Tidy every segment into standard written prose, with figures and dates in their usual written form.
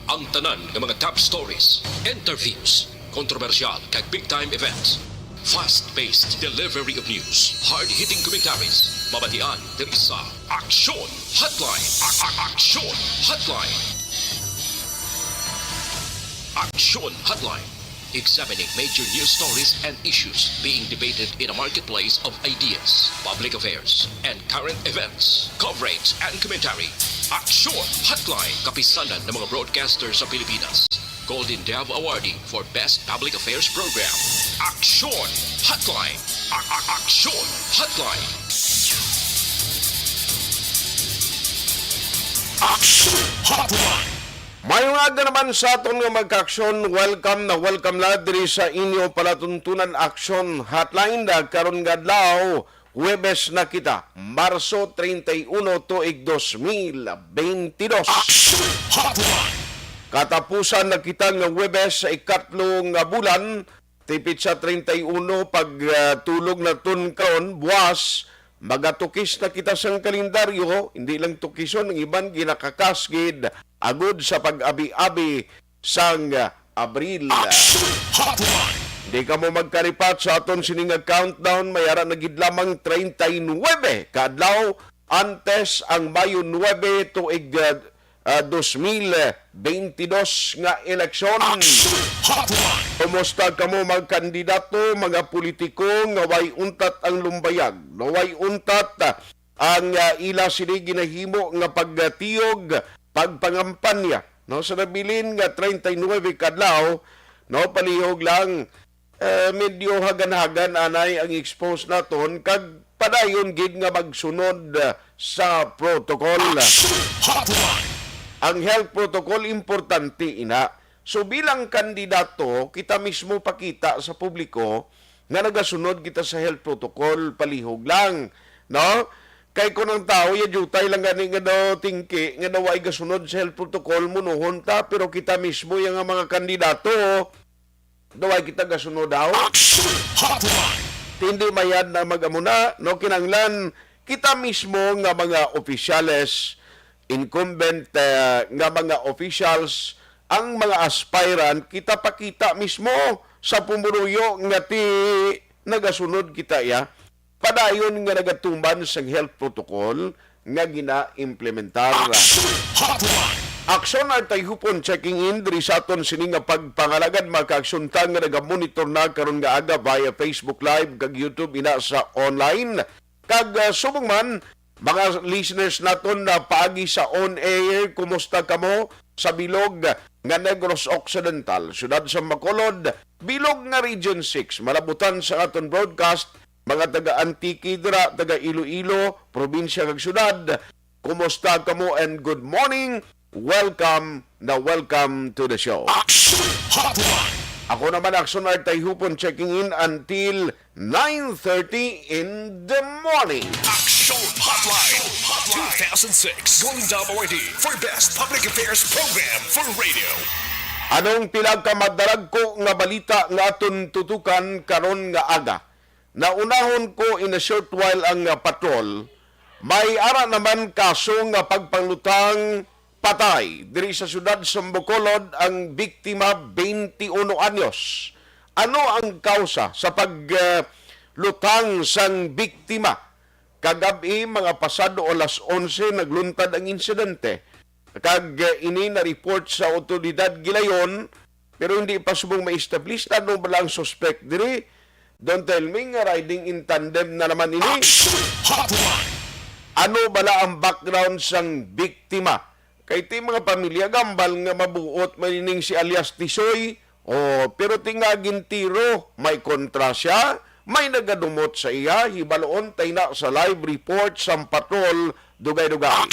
Ang tanan ng mga top stories, interviews, kontrobersyal kag big-time events. Fast-paced delivery of news, hard-hitting commentaries, mabatian diri sa Aksyon Hotline. Aksyon Hotline. Aksyon Hotline. Examining major news stories and issues being debated in a marketplace of ideas, public affairs, and current events. Coverage and commentary. Aksyon Hotline. Kapisanan ng mga broadcasters sa Pilipinas. Golden Dove Awardee for Best Public Affairs Program. Aksyon Hotline. Aksyon Hotline. Aksyon Hotline. Mayong aga naman sa aton nga magka-aksyon, welcome na diri sa inyo palatuntunan Aksyon Hotline karon nga adlaw, Huwebes na kita, Marso 31 tuig 2022. Aksyon Hotline. Katapusan na kita nga Huwebes sa ikatlong nga bulan, tipit sa 31 pagtulog na tun karon buwas. Magatukis na kita sa kalendaryo, hindi lang tukison, ang iban ginakakasgid agud sa pag-abi-abi sang Abril. Hindi ka mo magkaripat sa aton sining countdown, mayara na gid lamang 39 kadlaw antes ang Mayo 9 tuig 2022 nga eleksyon. Kumusta ka mo mga kandidato, mga politiko nga way untat ang lumbayag, way untat ang ila sini ginahimo nga pagtiyog, pagpangampanya. No, sa nabilin nga 39 kadlaw, no, palihog lang medyo hagan-hagan anay ang expose naton kag padayon gid nga magsunod sa protocol. Ang health protocol importante ina. So bilang kandidato, kita mismo pakita sa publiko nga nagasunod kita sa health protocol, palihog lang, no? Kay kunang tao, yajutay lang gani nga daw tingki, nga daw ay gasunod sa health protocol, munuhon ta, pero kita mismo yung mga kandidato, daw ay kita gasunod daw. Hindi mayad na mag-amuna, no? Kinanglan, kita mismo nga mga opisyales, incumbent nga mga officials, ang mga aspirant, kita pakita mismo sa pumuruyo nga ti nagasunod kita ya. Padayon nga nagatumban sa health protocol nga gina-implementar. Aksyon at tayo hupon checking in diri sa aton sini nga pagpangalagad maka-aksyon ta nga naga-monitor na karon nga aga via Facebook Live kag YouTube ina sa online. Kag subong man mga listeners naton na paagi sa on-air, kumusta kamo sa bilog nga Negros Occidental, siyudad sa Bacolod, bilog nga Region 6, malabutan sa aton broadcast, mga taga-Antique dira, taga-Iloilo, probinsya kag siyudad, kumusta kamo and good morning, welcome to the show. Ako naman, Aksyon Art Tayhupon, checking in until 9:30 in the morning. Aksyon Hotline 2006 Golden Dove Awardee for Best Public Affairs Program for Radio. Anong pinagkamadarag ko nga balita nga aton tutukan karon nga aga? Naunahon ko in a short while ang patrol, may ara naman kaso nga pagpanglutang patay diri sa syudad sa Bacolod ang biktima 21 anyos. Ano ang kausa sa paglutang sang biktima? Kagabi mga pasado alas 11 nagluntad ang insidente. Kag ini na report sa otoridad gilayon pero hindi pa subong ma-establish na ano bala ang suspect diri. Don't tell me nga riding in tandem na naman ini. Ano bala ang background sang biktima? Kay ti mga pamilya gambal nga mabuot manining si alias Tisoy, pero tingagin tiro, may kontra siya, may nagadumot sa iya, hibaloon tay na sa live report sa patrol dugay-dugay.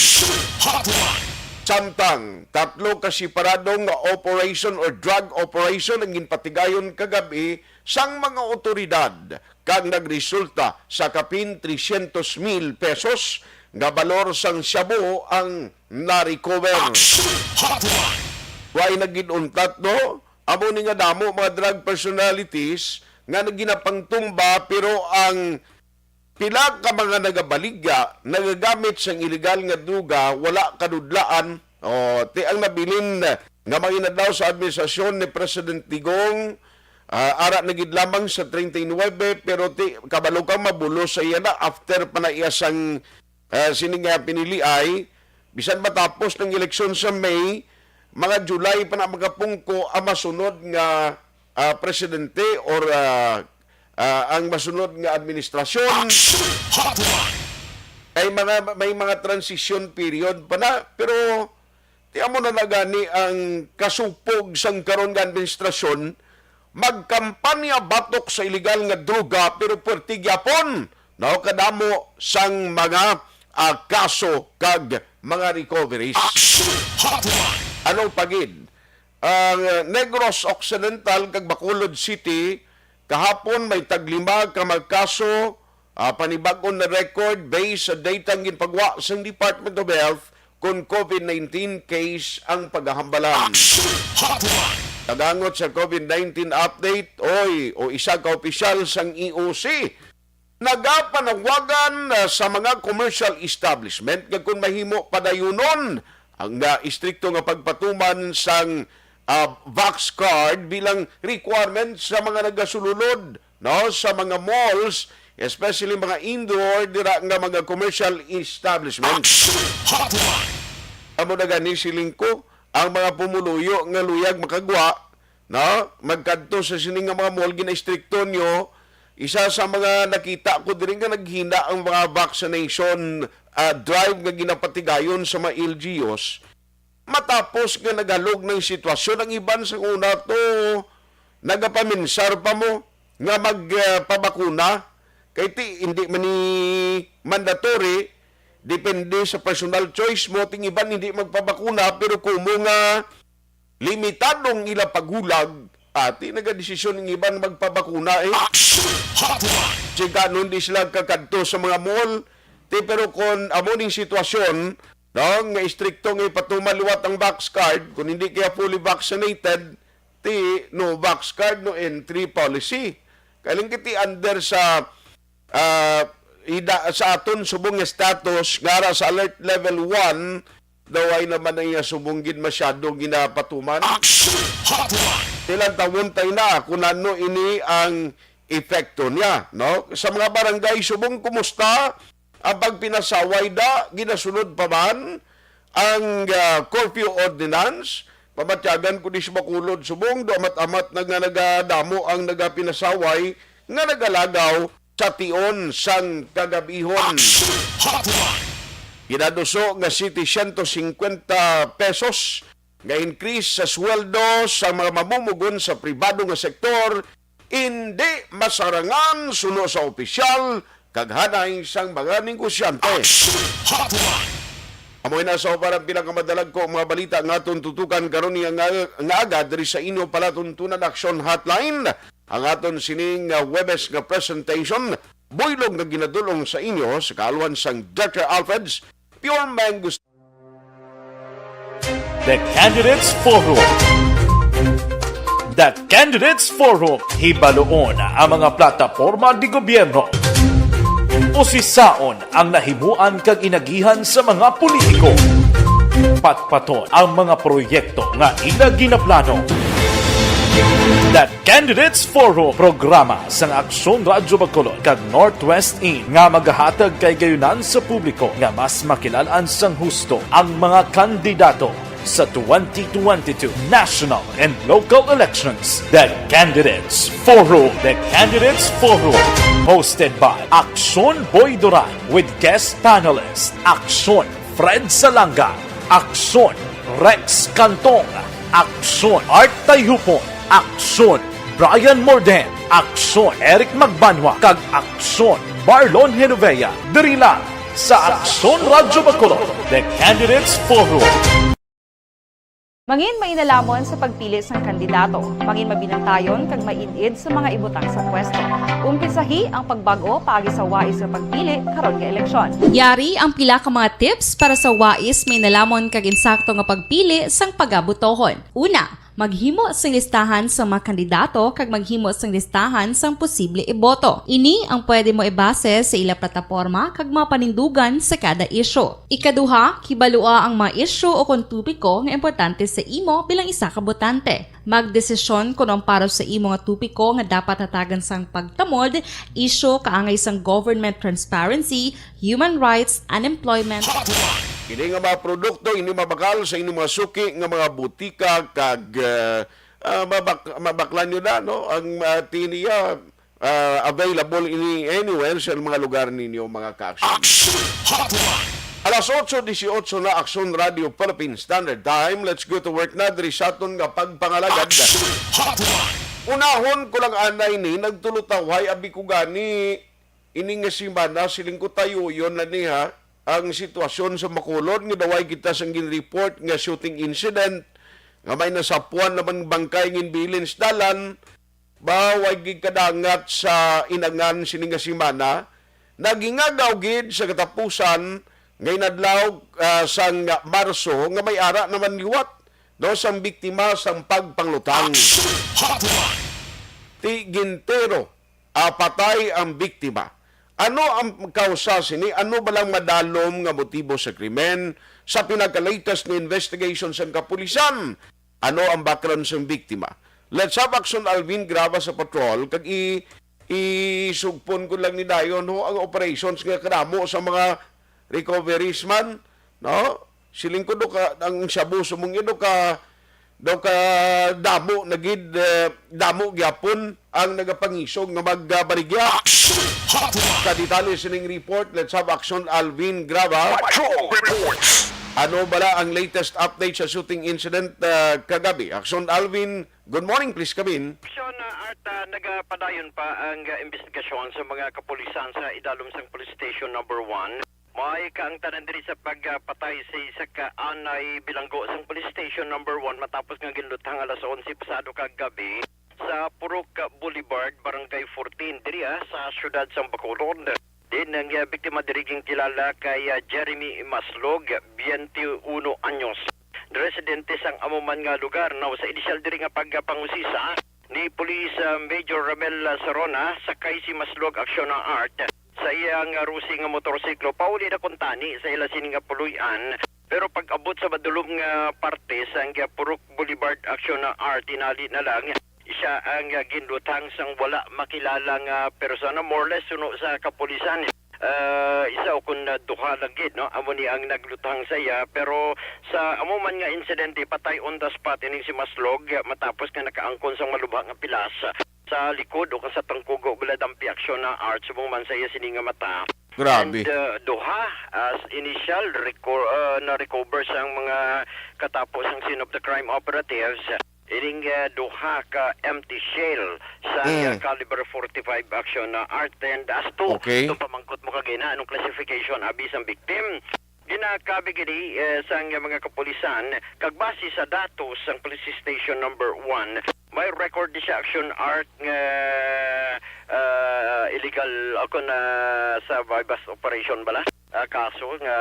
Samtang, tatlo kasiparadong operation or drug operation ang ginpatigayon kagabi sang mga otoridad kag nagresulta sa kapin 300,000 pesos nga balor sang shabu ang na-recover. Why nagiduntat no? Amo ni nga damo mga drug personalities nga naginapangtumba pero ang pila ka mga nagabaligya nagagamit sang illegal nga duga wala kadudlaan ti ang nabilin nga mangina daw sa administrasyon ni President Digong, ara na gid lamang sa 39 pero kabalo kang mabulo sa iya na after pa na iya sang sining nga pinili ay bisan matapos ng eleksyon sa May, mga July pa na magapungko ang masunod nga presidente or ang masunod nga administrasyon. Ay may mga transition period pa na, pero tiyan mo na nagani ang kasupog sang karon nga administrasyon magkampanya batok sa illegal nga droga pero puwerte gyapon no kadamo sang mga kaso kag mga recoveries. Anong pagid? Ang Negros Occidental kag Bacolod City kahapon may taglima ka magkaso panibag-on na record based sa data ginpagwa sa Department of Health kung COVID-19 case ang paghahambalan. Tagangot sa COVID-19 update, o isa ka opisyal sang EOC, nagapanagwagan sa mga commercial establishment nga kung mahimo padayunon ang istrikto nga pagpatuman sang Vax card bilang requirement sa mga nagasululod no sa mga malls, especially mga indoor dira nga mga commercial establishments. Amo na gani siling ko ang mga pumuluyo nga luyag makagwa no magkadto sa sining nga mga mall gina-istrikto nyo. Isa sa mga nakita ko diri nga naghina ang mga vaccination drive nga ginapatigayon sa mga LGUs. Matapos nga nagalog ng sitwasyon, ang iban sa una to nagapaminsar pa mo nga magpabakuna kay hindi man ni mandatory, depende sa personal choice mo. Ting iban hindi magpabakuna pero kumo nga limitadong ila paghulag ati nagadesisyon ng iban magpabakuna Chika nun di sila kakadto sa mga mall pero kung amoning sitwasyon no, nga istrikto nga ipatumaluwat ang vax card, kung hindi kaya fully vaccinated, no vax card, no entry policy. Kailang kiti under sa sa aton subong nga status, ngara sa alert level 1, daw ay naman ay subunggin masyado ginapatuman. Ilang tawon tayo na kung ano ini ang epekto niya. No? Sa mga barangay subong, kumusta? Ang pagpinasaway da, ginasunod pa man ang curfew ordinance, pamatyagan ko di sa Bacolod subong, amat-amat na nga nagadamo ang nagapinasaway nga nagalagaw sa tion sang kagabihon. Ginaduso nga city 150 pesos nga increase sa sweldo sa mga mamumugon sa pribado nga sektor, hindi masarangan suno sa opisyal kaghanay sang mga negosyante. Amoy na sa parang pinakamadalag ko mga balita nga atong tutukan karon nga agad diri sa inyo pala tuntunan action hotline. Ang aton sining Webes nga presentation buylog nga ginadulong sa inyo sa kaaluan sang Dr. Alfred's Pure Mango. The Candidates Forum. The Candidates Forum hibaloon ang mga plataporma di gobyerno. Usisaon ang nahimuan kag inagihan sa mga politiko. Patpaton ang mga proyekto nga ila ginaplano. The Candidates Forum programa sang Aksyon Radyo Bacolod kag Northwest In nga magahatag kay gayunan sa publiko nga mas makilalaan sang husto ang mga kandidato sa 2022 national and local elections. The Candidates Forum. The Candidates Forum. Hosted by Aksyon Boy Duran with guest panelist Aksyon Fred Salanga, Aksyon Rex Cantong, Aksyon Art Tayhupon, Aksyon Brian Morden, Aksyon Eric Magbanwa, kag Aksyon Marlon Genovea. Diri lang sa Aksyon Radyo Bacolod. The Candidates Forum. Mangin mainalamon sa pagpili sang kandidato, mangin mabinantayon kag mainid sa mga ibutang sa pwesto. Umpisahi ang pagbago paagi sa wais sa pagpili karon nga eleksyon. Yari ang pila ka mga tips para sa wais may nalamon kag insakto nga pagpili sang pagabutohon. Una, maghimo sa listahan sa mga kandidato kag maghimo sa listahan sang posible iboto. Ini ang pwede mo ibase sa ila plataporma kag mga panindugan sa kada isyu. Ikaduha, kibalua ang mga isyu o kung tupiko nga importante sa imo bilang isa ka botante. Magdesisyon kung ang para sa imo nga tupiko nga dapat hatagan sang pagtamod, isyu kaangay sang government transparency, human rights, unemployment. Kini nga mga produkto ini mabakal sa inyong mga suki nga mga butika kag mabaklan nyo na no ang tiniya available ini anywhere sa mga lugar ninyo mga ka-action. Alas 8:18 na Action Radio Philippine Standard Time. Let's go to work na diri sa aton nga pagpangalagad. Unahon ko lang anay ni nagtulutaway abi ko gani ini nga simana siling ko tayo yon na niha ang sitwasyon sa Makulod nga daway kita sang gin-report nga shooting incident nga may nasapuan naman bangkay ngin bilin sa dalan baway gid kadangat sa inangan sini nga simana nagingagaw gid sa katapusan ngay nadlaw sang Marso nga may ara naman liwat no sang biktima sang pagpanglutang. Ti Gintero patay ang biktima. Ano ang kausa sini? Ano ba lang madalom nga motibo sa krimen? Sa pinaka-latest na investigation sa kapulisan, ano ang background sa biktima? Let's have Action Alvin Grava sa patrol kag isugpon ko lang ni dayon ho ang operations nga kadamo sa mga recoveries man, no? Siling ko do ka ang shabu sumong do ka damo nagid damo gyapon ang nagapangisog nga magbaligya. Kadetali sining report, let's have Action Alvin Grava. Ano bala ang latest update sa shooting incident kagabi? Action Alvin, good morning, please come in. Action at nagapadayon pa ang investigasyon sa mga kapulisan sa idalom sang police station number 1. May kaang tanan diri sa pagpatay sa isa ka anay bilanggo sang police station number 1 matapos nga ginlutang alas 11 pasado kagabi sa Purok Boulevard, Barangay 14 diri sa siyudad sa Bacolod. Din ang biktima diri kilala kay Jeremy Maslog, 21 anyos. Residente sang amuman nga lugar na sa inisyal diri nga pagpangusisa ni Police Major Ramel Sarona sakay si Maslog aksyon ng art sa iyang rusing nga motorsiklo pauli na kuntani sa ila sining nga puluyan. Pero pag abot sa madulong nga parte sa Purok Boulevard aksyon ng art tinali na lang siya ang ginlutang sang wala makilalang persona, more or less suno sa kapulisan. Isa o kung duha lang gid, no? Amo ni ang naglutang sa iya, pero sa amuman nga insidente patay on the spot ining si Maslog matapos nga nakaangkon sang malubha nga pilas sa likod o sa tangkugo bulad ang piaksyon na art subong man sa iya sini nga mata. Grabe. And duha as initial na-recover sang mga katapos ang scene of the crime operatives. Ining duha ka empty shell sa caliber 45 action na art and as to Okay. itong pamangkot mo kagina anong classification abis ang victim ginakabi gini sa mga kapulisan kagbase sa datos sang police station number 1 may record di siya action art nga illegal ako na sa bypass operation bala kaso nga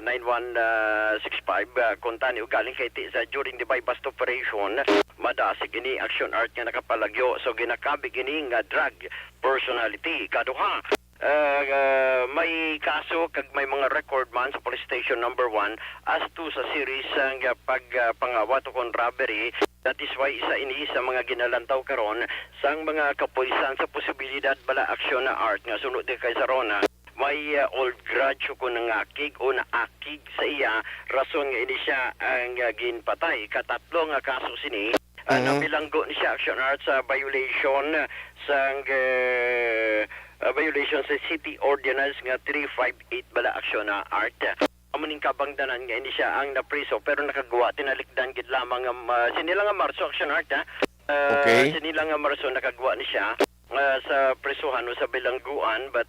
9165 kuntani ugaling kay ti sa during the bypass operation madasig ini action art nga nakapalagyo so ginakabi gini nga drug personality kaduha may kaso kag may mga record man sa police station number 1 as to sa series ng pagpangawat o kon robbery. That is why isa ini sa mga ginalantaw karon sang mga kapulisan sa posibilidad bala aksyon na art nga sunod di kay Sarona may old grudge ko nangakig o naakig sa iya rason nga ini siya ang ginpatay katatlo nga kaso sini nabilanggo ni siya action art sa violation sang violation sa City Ordinance nga 358 bala aksyon na art. Amuning kabangdanan nga ini siya ang napriso pero nakagawa tinalikdan gid lamang sinila nga Marso action art Okay. Sinila nga Marso nakagawa ni siya sa prisuhan o sa bilangguan but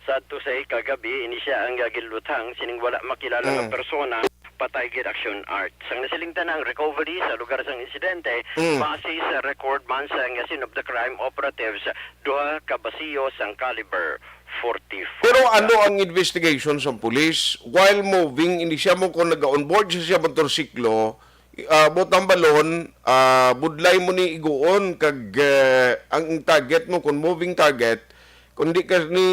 sa to say kagabi ini siya ang gilutang sining wala makilala nga persona patay gid action art. Sang nasilingtan ang recovery sa lugar sang insidente base sa record man sa scene of the crime operatives duha ka basiyo sang caliber 44. Pero ano ang investigation sa pulis? While moving, hindi siya mo kung nag-onboard siya motorsiklo, botang balon, budlay mo ni iguon kag ang target mo kung moving target, kung di ka ni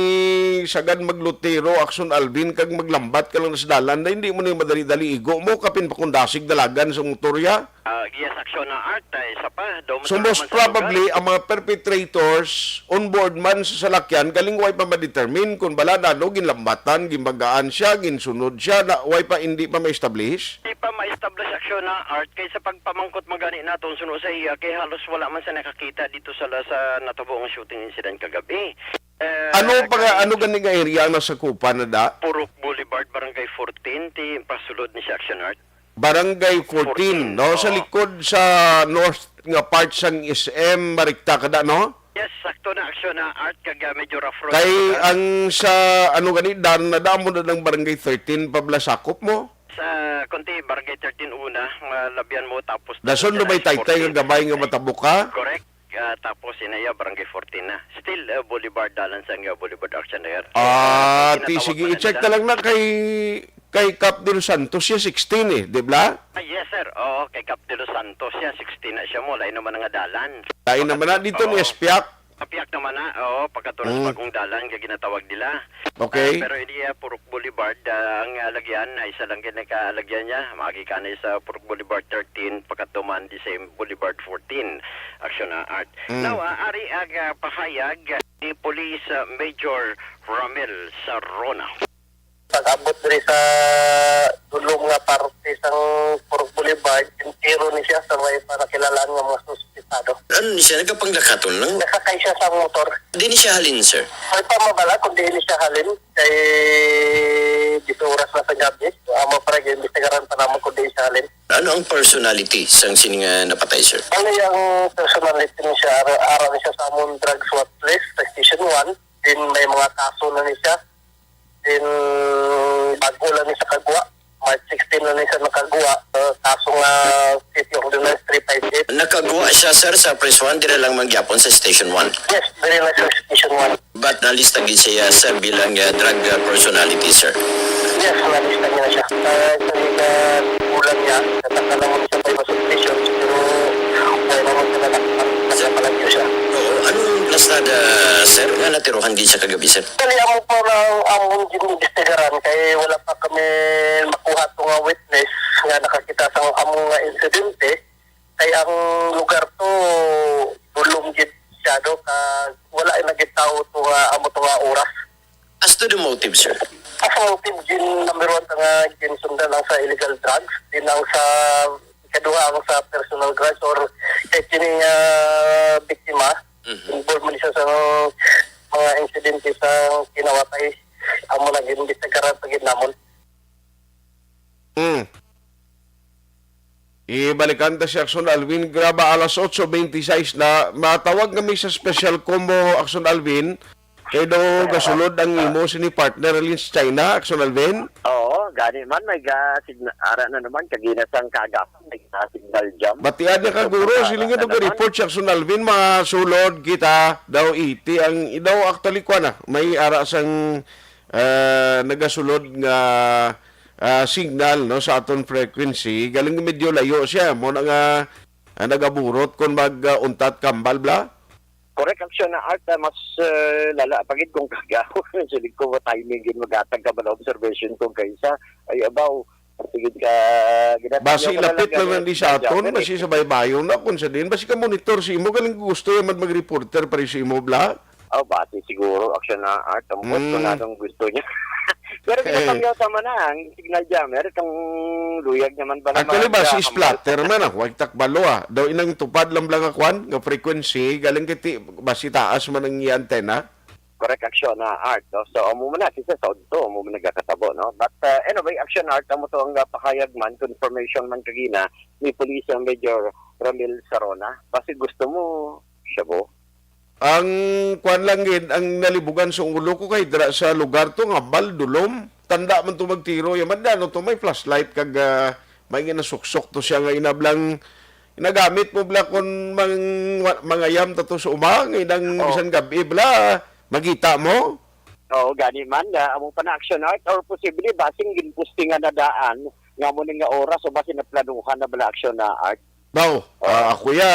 sagad maglutero Action Alvin kag maglambat ka lang sa dalan, na hindi mo ni madali-dali igo mo kapin pa kung dasig dalagan sa motorya. Yes, aksyon na art, isa pa. So most probably ang mga perpetrators on board man sa salakyan galing way pa ma-determine kung bala na no ginlambatan, gimbagaan siya, ginsunod siya, na way pa hindi pa ma-establish. Hindi pa ma-establish aksyon na art kaysa pagpamangkot magani naton suno sa iya kay halos wala man sa nakakita dito sa natubong shooting incident kagabi. Ano gani nga area ang nasakupan na da? Purok Boulevard, Barangay 14, pasulod ni si Action Art. Barangay 14, no? Sa likod sa north nga part sang SM, marikta kada, no? Yes, sakto na Action na Art, kaga medyo rough road. Kay ang sa, dan na mo na ng Barangay 13, pablasakop mo? Sa konti, Barangay 13 una, labyan mo tapos... Dason na may taytay nga gabay nga matabuka? Correct. Tapos inaya Barangay 14 na. Still Boulevard dalan sa Boulevard Action Air. Sige, i-check na lang na kay Cap de los Santos siya 16 di ba? Yes sir. Oo, kay Cap de los Santos siya 16 na siya mo. Lain naman nga dalan. Lain naman na dito ni Espiak. Kapiyak naman na. Oo, pagkatunas bagong dalan kaya ginatawag nila. Okay. Pero hindi Purok Boulevard ang lagyan. Isa lang kinaka-lagyan niya. Magi ka na sa Purok Boulevard 13 pagkatuman di sa Boulevard 14. Action na Art. Now, ari aga pahayag ni Police Major Ramil Sarona. Pag-abot rin sa dulong nga parte sang Purok Boulevard, intiro ni siya sa may para kilalaan ng mga suspitado. Ano ni siya? Nagkapanglakaton lang? Nakakay siya sa motor. Di ni siya halin, sir. May pamabala kung di ni siya halin kay dito oras na sa gabi. Amo para i-investigaran pa naman kung di siya halin. Ano ang personality sang sining napatay, sir? Ano yung personality ni siya? Araw ni siya sa among drug swap list sa Station 1. Din may mga kaso na ni siya. Din bago lang ni sa kagwa. March 16 na ni siya nakagwa. Kaso nga City Ordinance 358. Nakagawa siya, sir, sa Press 1, dire lang mangyapon sa Station 1. Yes, very nice sa Station 1. But nalistagin siya sa bilang drug personality, sir. Yes, nalista niya na siya. Sa ulan niya, nataka naman siya may masuspicion. Pero wala naman siya nagpalagyo siya. Oo, anong plastada, sir? Nga natiruhan din siya kagabi, sir? Kali amo po ng among ginibestigaran kay wala pa kami makuha to nga witness nga nakakita sa among nga insidente. Kay ang lugar to dulong gid siya do ka wala ay nagitaw to nga amo to nga oras. As to the motive, sir? As motive gin number 1 nga gin sundan lang sa illegal drugs, din ang sa ikaduha ang sa personal grudge or kay kini biktima. Involved man siya sa mga insidente sa kinawatay. Amo na gin bisagaran pagid namon. Ibalikan ta si Action Alvin. Graba alas 8:26 na matawag kami sa special combo Action Alvin. Kaya daw gasulod ang imo sini partner alin sa China, Action Alvin. Oo, gani man may ara na naman kaginasang kagapon may signal jam. Batian niya kaguro, silingan ito report si Action Alvin, masulod kita daw iti. Ang daw actually ko na, may ara sang nagasulod nga signal no sa aton frequency. Galing medyo layo siya. Mo na nga nagaburot kung mag-untat kambal bla. Correct action na art mas lala pagid kung kagaw. Sige ko timing gin magatag ka ba na observation kung kaysa ay abaw sigid ka basi lapit lang di sa aton, basi sa baybayon na kung sa din, basi ka monitor si imo galing gusto yung mag-reporter para si imo bla. Bati siguro action na art ang gusto na nung gusto niya. Pero kinatangyaw tama na ang signal jammer kang luyag naman ba naman. Actually ba si splatter man wag takbalo daw inang tupad lang akwan nga frequency galing kiti basi taas man ang antena. Correct action na art no? So amo man na sa sound to amo man nagakatabo no. But anyway action art amo to ang pakayag man confirmation man kagina ni Police Major Ramil Sarona basi gusto mo siya bo. Ang kwan lang gid ang nalibugan sa ulo ko kay dira sa lugar to nga baldulom tanda man to magtiro yaman no to may flashlight kag may ginasuksok to siya nga inablang inagamit mo bla kon mga yam to sa umang inang bisan gabi bla magita mo. Oo, gani man amo pa na action art or possibly basing ginpostingan na daan nga mo nga oras o basi na planuhan na bala aksyon na art. Now, ako ya,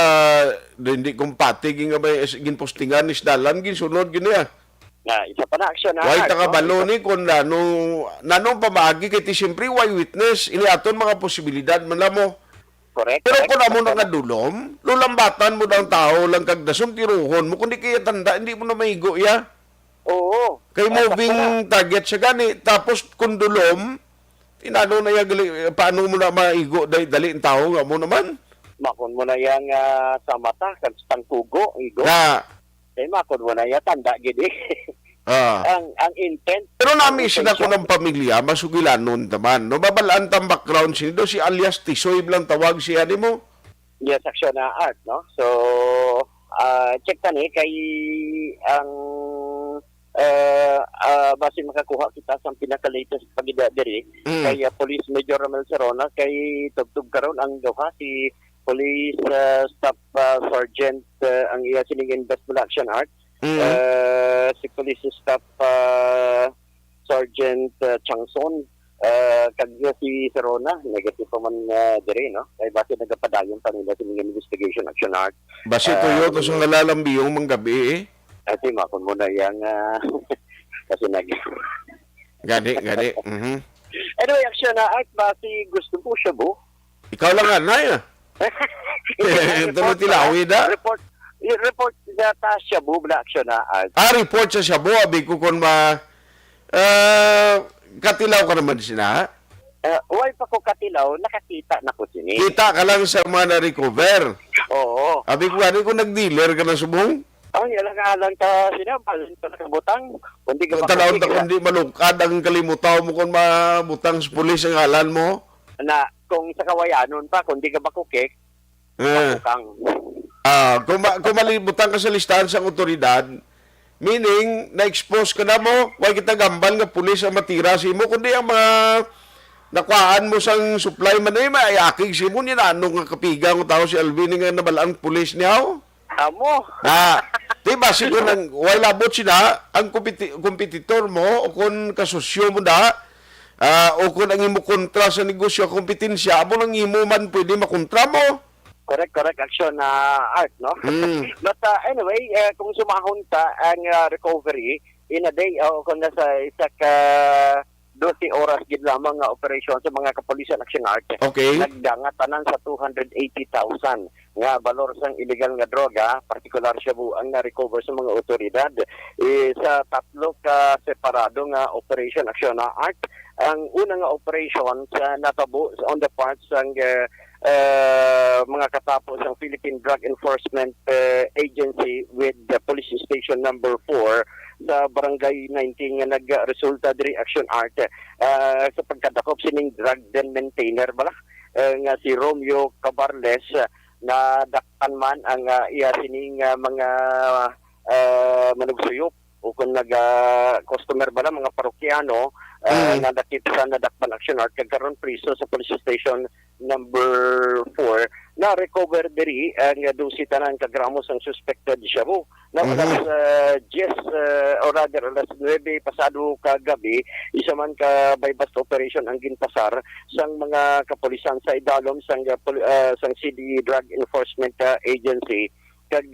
hindi kumpatig nga may ginpostingan ni Dalan, ginsunod gini ah. Na isa pa na aksyon na Why art. takabalo ni kung nanong pamagi kay ti siyempre why witness, iniaton mga posibilidad man lang mo. Correct. Pero correct. kung amo na nga dulom, lulambatan mo daw ang tao lang kagdason tiruhon mo, kundi kaya tanda, hindi mo na maigo ya. Oo. Kay moving target siya gani, tapos kung dulom, tinano na yan, paano mo na maigo, dali ang tao nga mo naman. Makon mo na yang sa mata, kang tugo, igo. Na, Kaya makon mo na yan, tanda gini. ang intent. pero namiss na ko ng pamilya, masugilanon naman. No, babalaan tang background siya, si alias Tisoy lang tawag siya ni mo. Yes, aksyon na art, no? So, check tani kay ang base makakuha kita sa pinaka-latest pagida diri kay Police Major Ramel Serona kay tugtog karon ang duha si Police Staff Sergeant ang iya sining Investment Action Art si Police Staff Sergeant Changson kag si Serona negative pa man diri no kay base nagapadayon pa nila sining Investigation Action Art Basi tuyo to sa nalalambiyong manggabi eh. ati makon mo na yang kasi Gani. Anyway, aksyon na art base gusto po siya bo. Ikaw lang anay ah. Ito na tilawi na. Report data siya bo bla aksyon na art. Report sa Shabu, abi ko kung katilaw ka naman sina. Why pa ko katilaw, nakakita na ko sini. Kita ka lang sa mga na-recover. Oo. Abi ko gani kung nag-dealer ka na subong. Ang alang ka sina, balin ka nakabutang. Kundi ka Talawon ta kung di malukad ang kalimutaw mo kung mabutang sa pulis ang halan mo. Na kung sa kawayanon pa, kundi ka bakukik, bakukang. Kung malibutang ka sa listahan sa otoridad, meaning, na-expose ka na mo, huwag kita gambal nga pulis ang matira si mo, kundi ang mga nakuhaan mo sang supply man ay maayakig si mo, ninanong nga kapigang tao si Alvin nga nabalaan pulis niyaw. Amo. Diba, siguro nang wala labot sila, ang kompetitor mo, o kung kasosyo mo na, o kung ang imo kontra sa negosyo, kompetensya, amo nang imo man pwede makontra mo. Correct action na art, no? But anyway, kung sumahon ta ang recovery in a day o kung nasa isa ka 12 oras gid lamang nga operasyon sa mga kapulisan action art. Okay. Nagdangatanan sa 280,000 nga balor sang illegal nga droga, partikular siya bu ang na-recover sa mga otoridad sa tatlo ka separado nga operation action na art. Ang una nga operation sa natabo on the parts sang mga katapos ng Philippine Drug Enforcement Agency with the Police Station number 4 sa Barangay 19 nga nagresulta diri action art sa pagkadakop sining drug den maintainer bala nga si Romeo Cabarles na dakpan man ang iya sining mga manugsuyop o kung customer bala mga parokyano na dakit sa nadakpan action art kagkaroon priso sa police station number 4 na recover diri ang dosita ng kagramos ang suspected shabu na alas 10 or rather alas 9 pasado kagabi isa man ka bypass operation ang ginpasar sang mga kapulisan sa idalom sang City Drug Enforcement Agency kag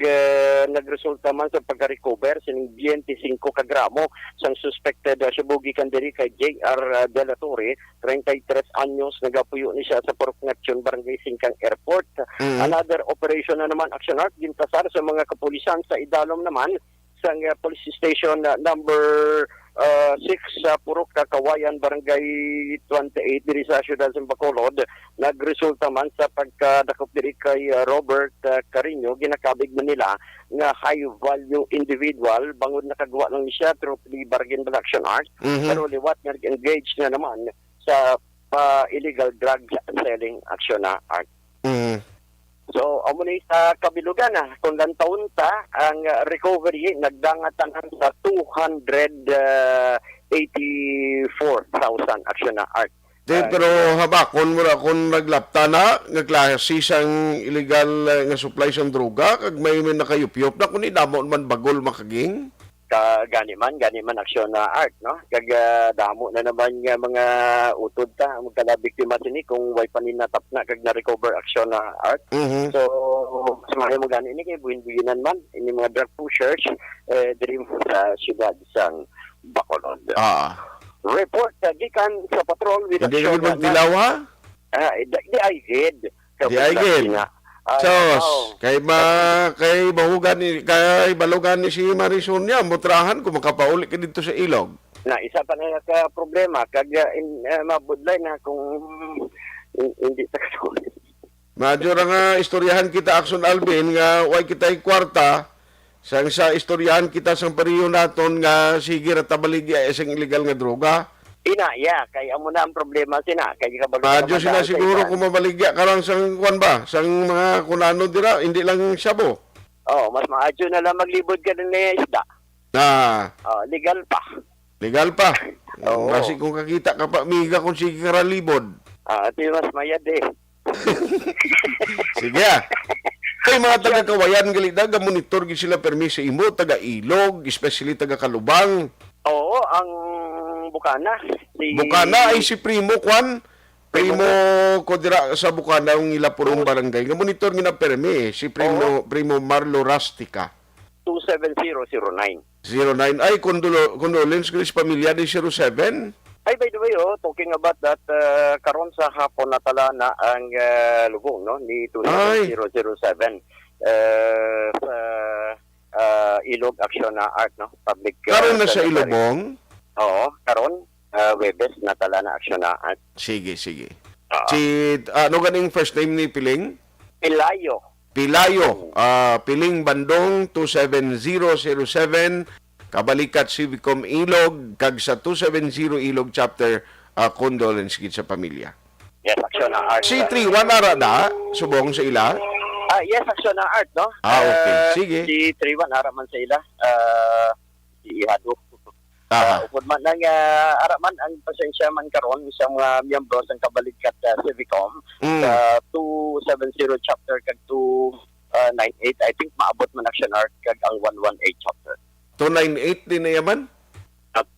nagresulta man sa pagka-recover sining 25 ka gramo sang suspected shabugi kandiri kay J.R. De La Torre 33 anyos nagapuyo ni siya sa Poroknation Barangay Singkang Airport. Another operation na naman action art gintasar sa mga kapulisan sa idalom naman sang police station number 6 sa Purok Kawayan Barangay 28 diri sa siyudad sa Bacolod nagresulta man sa pagkadakop diri kay Robert Carino ginakabig man nila nga high value individual bangod nakagawa lang siya through the bargain action art pero liwat nga engaged na naman sa illegal drug selling action art. So, amo na sa kabilugan kung taon ta ang recovery nagdangatan sa 284,000 action na art. Pero habakon mo na kung naglapta na, nagklase sang illegal nga supply sang droga, kag may nakayupyop na kung inamon man bagol makaging. gani man aksyon na art, no? Kag damo na naman nga mga utod ta magkala biktima sini kung way paninatap na kag na-recover aksyon na art. So mas maayo mo gani ni kay buhin-buhinan man ini mga drug pushers diri sa siyudad sang Bacolod. Report gikan sa patrol with Hindi aksyon naman magdilawa? di ay gid. Di ay gid. Sos, kay bahugan ni kay balugan ni si Marison niya mutrahan kung makapauli ka dito sa ilog. Na isa pa na ka problema kag mabudlay na kung hindi ta kasulod. Medyo ra nga istoryahan kita Action Alvin nga way kita kwarta sang sa istoryahan kita sang periyo naton nga sige ra tabaligya isang illegal nga droga. Inaya kay amo na ang problema sina kay kabalo. Medyo sila siguro kung mabaligya ka lang sang kwan ba sang mga kunano dira hindi lang sabo. Mas maadyo na lang maglibod ka ng isda. Legal pa. Legal pa. Oo. Kasi kung kakita ka pa miga kung sige ka ra libod. Ito mas mayad Sige Kay mga taga-kawayan galida monitor gid sila permis sa imo taga Ilog, especially taga Kalubang. Oo, ang Bukana. Bukana ay si Primo Kwan. Primo ko dira sa Bukana ang ilapurong barangay. Nga monitor nga permi si Primo Marlo Rustica. 27009. 09 ay condolence ko sa pamilya ni 07. Ay, by the way, talking about that, karon sa hapon natala na ang lubong, no? Ni 27007. Sa Ilog Action na Art, no? Public. Karon na sa Ilobong? Oo, karon. Webes natala na Action na Art. Sige. Si, ano ganing first name ni Piling? Pilayo. Piling Bandong 27007. Kabalikat Civicom Ilog, kag sa 270 Ilog chapter, condolence gid sa pamilya. Yes, Action na Art. Si 31 ara na, subong sa ila? Yes, Action na Art, no? Okay, sige. Si 31 ara man sa ila. Si Ihado. Upod man lang, araman ang pasensya man karon sa mga miyembro sa kabalikat Civicom sa 270 chapter kag 298, I think maabot man Action Art kag ang 118 chapter. 298 din na yaman?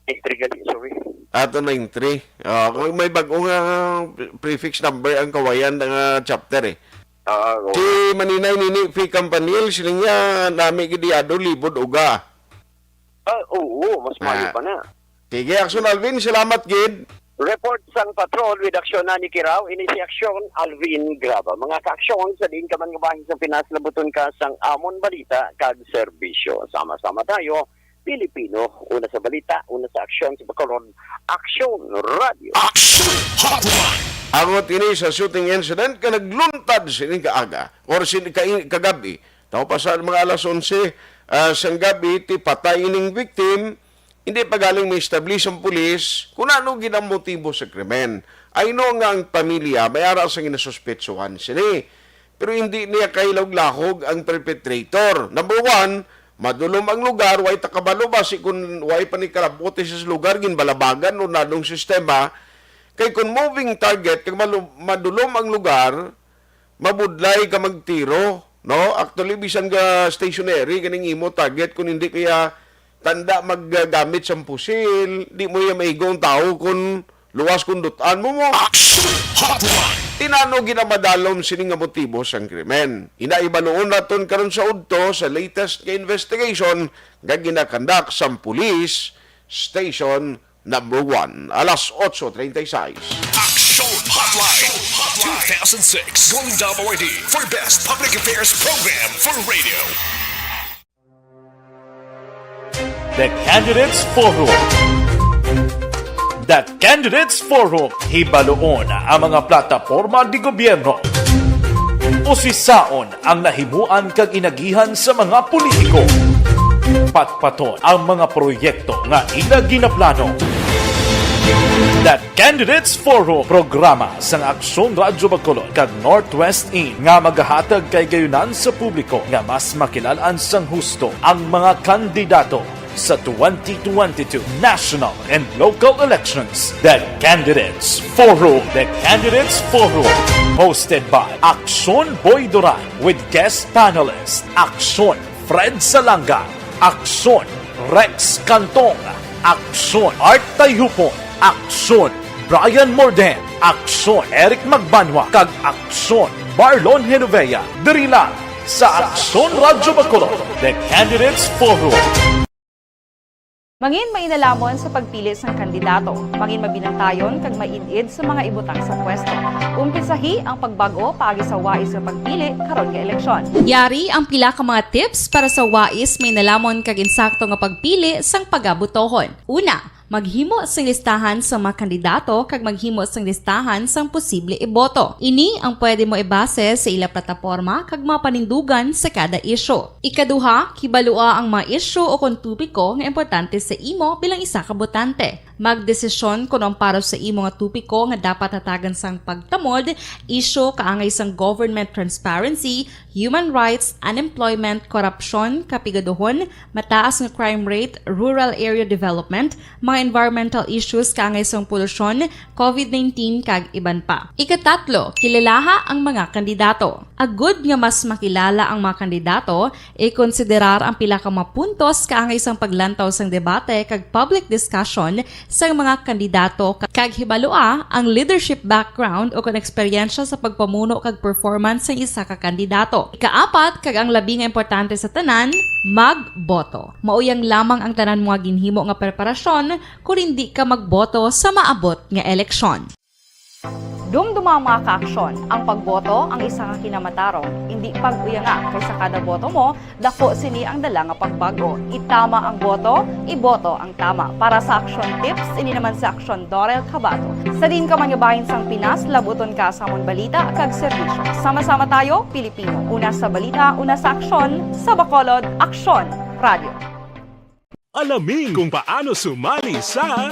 93 gali, sorry. 293. May bagong prefix number ang kawayan ng chapter eh. Si Maninay Nini P. Campanil, sila niya nami gidiado libod uga. Oo, mas mayo pa na. Sige, Action Alvin, salamat gid. Report sang patrol with aksyon na ni Kiraw, ini si Aksyon Alvin Graba. Mga ka-aksyon sa diin ka man gabahin sa Pinas, labuton ka sang amon balita kag serbisyo. Sama-sama tayo, Pilipino, una sa balita, una sa aksyon sa Bacolod, Aksyon Radio. Action Hotline. Angot ini sa shooting incident ka nagluntad sining kaaga or sining kagabi. Tao pa sa mga alas 11 sang gabi ti patay ining victim. Hindi pa galing may establish ang pulis kung ano ginang motibo sa krimen. I know nga ang pamilya may ara sa ginasuspetsuhan sini. Pero hindi niya kailog-lahog ang perpetrator. Number 1, madulom ang lugar, way takabalo ba si kung way pa ni karabote sa lugar, ginbalabagan o nadong sistema. Kay kung moving target, kag madulom ang lugar, mabudlay ka magtiro. No? Actually, bisan ka stationary, kaning imo target, kung hindi kaya tanda maggamit sa pusil, di mo yung maigong tao kung luwas kundutan mo. Action Hotline. Tinano ginamadalom sining nga motibo sang krimen. Inaibanoon naton karon sa udto sa latest nga investigation nga ginakandak sa Police Station number 1. Alas 8:36. Action Hotline 2006 Golden Dome Award for Best Public Affairs Program for Radio. The Candidates Forum. The Candidates Forum, hibaloon ang mga plataporma di gobyerno. Usisaon ang nahimuan kag inagihan sa mga politiko. Patpaton ang mga proyekto nga ila ginaplano. The Candidates Forum, programa sang Aksyon Radyo Bacolod kag Northwest In nga magahatag kay gayunan sa publiko nga mas makilalaan sang husto ang mga kandidato sa 2022 national and local elections. The Candidates Forum. The Candidates Forum. Hosted by Aksyon Boy Duran with guest panelist Aksyon Fred Salanga, Aksyon Rex Cantong, Akson. Art Tayupon, Akson. Brian Morden, Akson. Eric Magbanwa, kag Akson. Marlon Genovea, diri lang sa Akson Radyo Bacolod, The Candidates Forum. Mangin mainalamon sa pagpili sang kandidato, mangin mabinantayon kag mainid sa mga ibutang sa pwesto. Umpisahi ang pagbago paagi sa wais sa pagpili karon nga eleksyon. Yari ang pila ka mga tips para sa wais may nalamon kag insakto nga pagpili sang pagabutohon. Una, maghimo sang listahan sa mga kandidato kag maghimo sang listahan sang posible iboto. Ini ang pwede mo ibase sa ila plataporma kag mga panindugan sa kada isyu. Ikaduha, kibalua ang mga isyu o kung tupiko nga importante sa imo bilang isa ka botante. Magdesisyon kung ang para sa imo nga tupiko nga dapat hatagan sang pagtamod, isyu kaangay sang government transparency, human rights, unemployment, korupsyon, kapigaduhon, mataas nga crime rate, rural area development, mga environmental issues kaangay sang polusyon, COVID-19 kag iban pa. Ikatatlo, kilalaha ang mga kandidato. Agud nga mas makilala ang mga kandidato, i-konsiderar ang pila ka mga puntos kaangay sang paglantaw sang debate kag public discussion sa mga kandidato kag hibalua ang leadership background o kung eksperyensya sa pagpamuno kag performance sa isa ka kandidato. Ikaapat kag ang labi nga importante sa tanan, magboto. Mauyang lamang ang tanan mga ginhimo nga preparasyon kung hindi ka magboto sa maabot nga eleksyon. Dumduma ang mga kaaksyon, ang pagboto ang isa nga kinamatarong, hindi pag-uya nga kaysa kada boto mo, dako sini ang dala nga pagbago. Itama ang boto, iboto ang tama. Para sa action tips, ini naman sa action Dorel Cabato. Sa din ka manyabahin sang Pinas, labuton ka sa amon balita kag serbisyo. Sama-sama tayo, Pilipino. Una sa balita, una sa aksyon, sa Bacolod, Aksyon Radio. Alamin kung paano sumali sa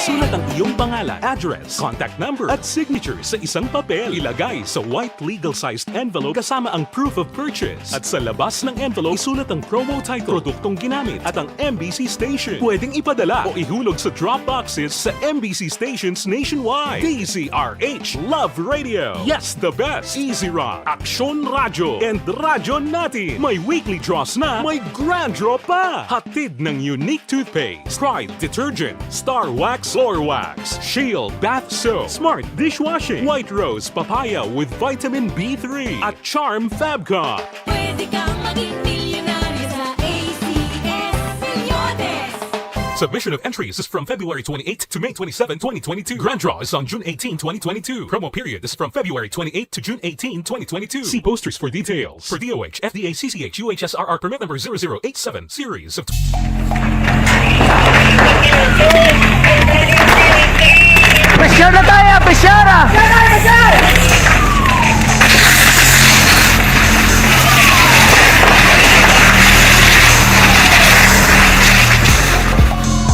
Isulat ang iyong pangalan, address, contact number at signature sa isang papel. Ilagay sa white legal-sized envelope kasama ang proof of purchase. At sa labas ng envelope, isulat ang promo title, produktong ginamit at ang MBC station. Pwedeng ipadala o ihulog sa drop boxes sa MBC stations nationwide. DZRH Love Radio. Yes, the best. Easy Rock, Aksyon Radio, and Radyo Natin. May weekly draws na, may grand draw pa. Hatid ng unique toothpaste, Pride Detergent, Star Wax Floor Wax, Shield Bath Soap, Smart Dishwashing, White Rose Papaya with Vitamin B3 at Charm Fabcon. Pwede kang maging milyonaryo sa ACS Milyones. Submission of entries is from February 28 to May 27, 2022. Grand draw is on June 18, 2022. Promo period is from February 28 to June 18, 2022. See posters for details. For DOH, FDA, CCH, UHSRR permit number 0087 series of... Pressure na tayo! Pressure na!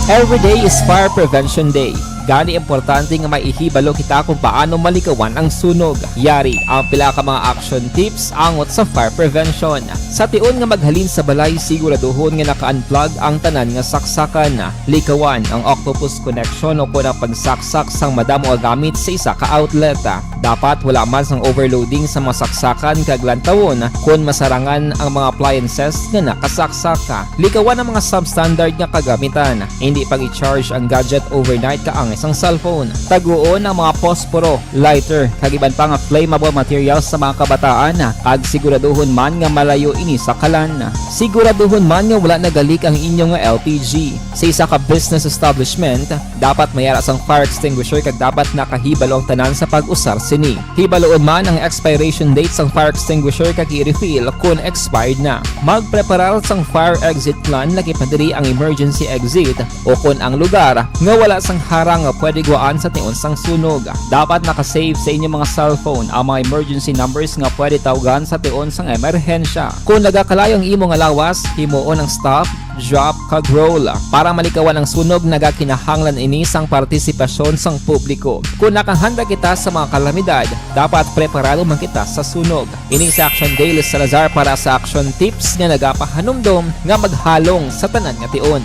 Every day is Fire Prevention Day. Gani importante nga maihibalo kita kung paano malikawan ang sunog. Yari ang pila ka mga action tips angot sa fire prevention. Sa tion nga maghalin sa balay, siguraduhon nga naka-unplug ang tanan nga saksakan. Likawan ang octopus connection o kung ang pagsaksak sang madamo nga gamit sa isa ka outlet. Dapat wala man sang overloading sa mga saksakan kag lantawon kung masarangan ang mga appliances nga nakasaksaka. Likawan ang mga substandard nga kagamitan. Hindi pag i-charge ang gadget overnight kaang isang cellphone. Taguon ang mga posporo, lighter, kag iban pa nga flammable materials sa mga kabataan. Kag siguraduhon man nga malayo ini sa kalan. Siguraduhon man nga wala nagalik ang inyong LPG. Sa isa ka business establishment, dapat mayara sang fire extinguisher kag dapat nakahibalo ang tanan sa pag-usar sini. Hibaloon man ang expiration date sang fire extinguisher kag i-refill kung expired na. Magpreparar sang fire exit plan laki padiri ang emergency exit o kung ang lugar nga wala sang harang nga pwede guwaan sa tion sang sunog. Dapat nakasave sa inyong mga cellphone ang mga emergency numbers nga pwede tawagan sa tion sang emerhensya. Kung nagakalayo ang imo nga lawas, himuon ang stop, drop, kag roll. Para malikawan ang sunog, nagakinahanglan ini sang partisipasyon sang publiko. Kung nakahanda kita sa mga kalamidad, dapat preparado man kita sa sunog. Ini sa Action Daily Salazar para sa action tips nga nagapahanumdom nga maghalong sa tanan nga tion.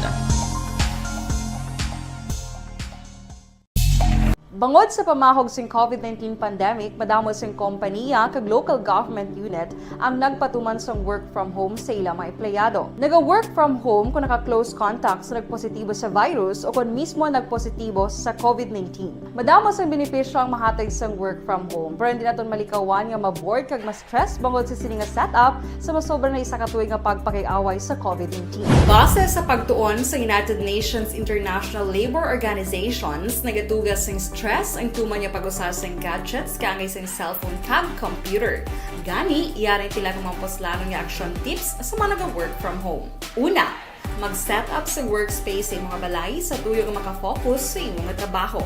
Bangod sa pamahog sing COVID-19 pandemic, madamo sing kompanya kag local government unit ang nagpatuman sang work from home sa ilang mga empleyado. Naga-work from home kung naka-close contacts na nagpositibo sa virus o kung mismo nagpositibo sa COVID-19. Madamo sang benepisyo ang mahatag sang work from home, pero hindi naton malikawan nga ma-bored kag ma-stress bangod sa sini nga setup sa masobra na isa ka tuig nga pagpakiaway sa COVID-19. Base sa pagtuon sa United Nations International Labor Organizations, nagatugas sing stress ang tuman niya pag-usar sa gadgets kaangay sa cellphone kag computer. Gani, iyarin tila kung maposlano nga action tips sa mga nag-work from home. Una, mag-set up sa workspace sa imong balay sa tuyo nga makafocus sa imong trabaho.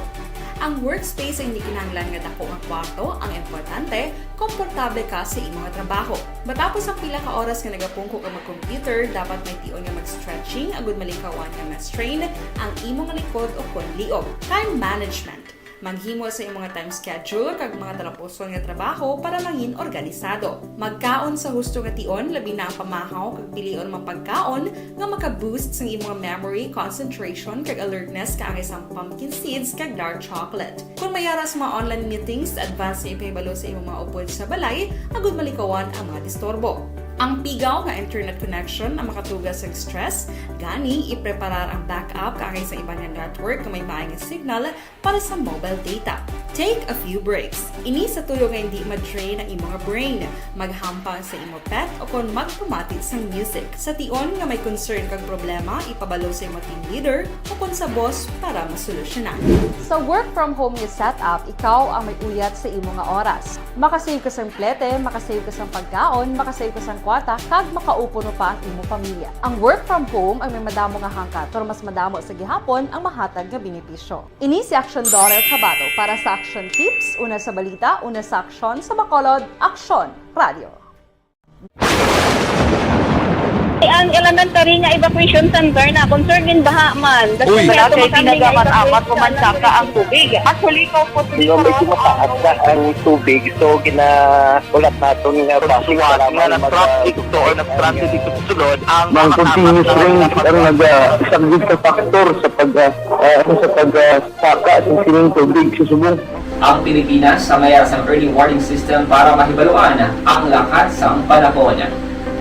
Ang workspace ay hindi kinahanglan nga dako nga kwarto, ang importante, komportable ka sa imong trabaho. Matapos ang pila ka oras nga nagapungko ka mag-computer, dapat may tion nga mag-stretching agud malikawan nga ma-strain ang imong likod o kon liog. Time management. Maghimo sa imong time schedule kag mga talapuson nga trabaho para mangin organisado. Magkaon sa husto nga tion, labi na ang pamahaw kag pilion mang pagkaon nga maka-boost sa imong memory, concentration kag alertness kaangay sa pumpkin seeds kag dark chocolate. Kung mayara sa mga online meetings, advance na ipahibalo sa imong mga upod sa balay, agud malikawan ang mga disturbo. Ang pigaw nga internet connection ang makatugas sa stress, gani ipreparar ang backup kaangay sa ibang network na may maayong signal para sa mobile data. Take a few breaks. Ini sa tuyo nga hindi ma-drain ang imong brain, maghampang sa imong pet o kung magpamatit sa music. Sa tion nga may concern kag problema, ipabalo sa imong team leader o kung sa boss para masolusyonan. Sa work from home nga setup, ikaw ang may uyat sa imong nga oras. Makasave ka sa plete, makasave ka sa pagkaon, makasave ka sa kwarta, kag makaupo no pa ang imong pamilya. Ang work from home ay may madamo nga hangkat, pero mas madamo sa gihapon ang mahatag nga benepisyo. Ini si Action Daughter Cabato para sa Action Tips, una sa balita, una sa aksyon, sa Bacolod, Aksyon Radio. Ang elementary nga evacuation center na concern din baha man. Uy, kasi pinagamat-amat kumansaka ang tubig. Actually, ko po Medyo mataas na ang tubig. So, ulat natin nga pasiwag nga nag-traffic to or nag-transit dito sa sulod ang continuous rain ang nag-isang sa factor sa pagsaka sa sining tubig sa subong. Ang Pilipinas sa mayroon sa early warning system para mahibaluan ang lakat sa panahon.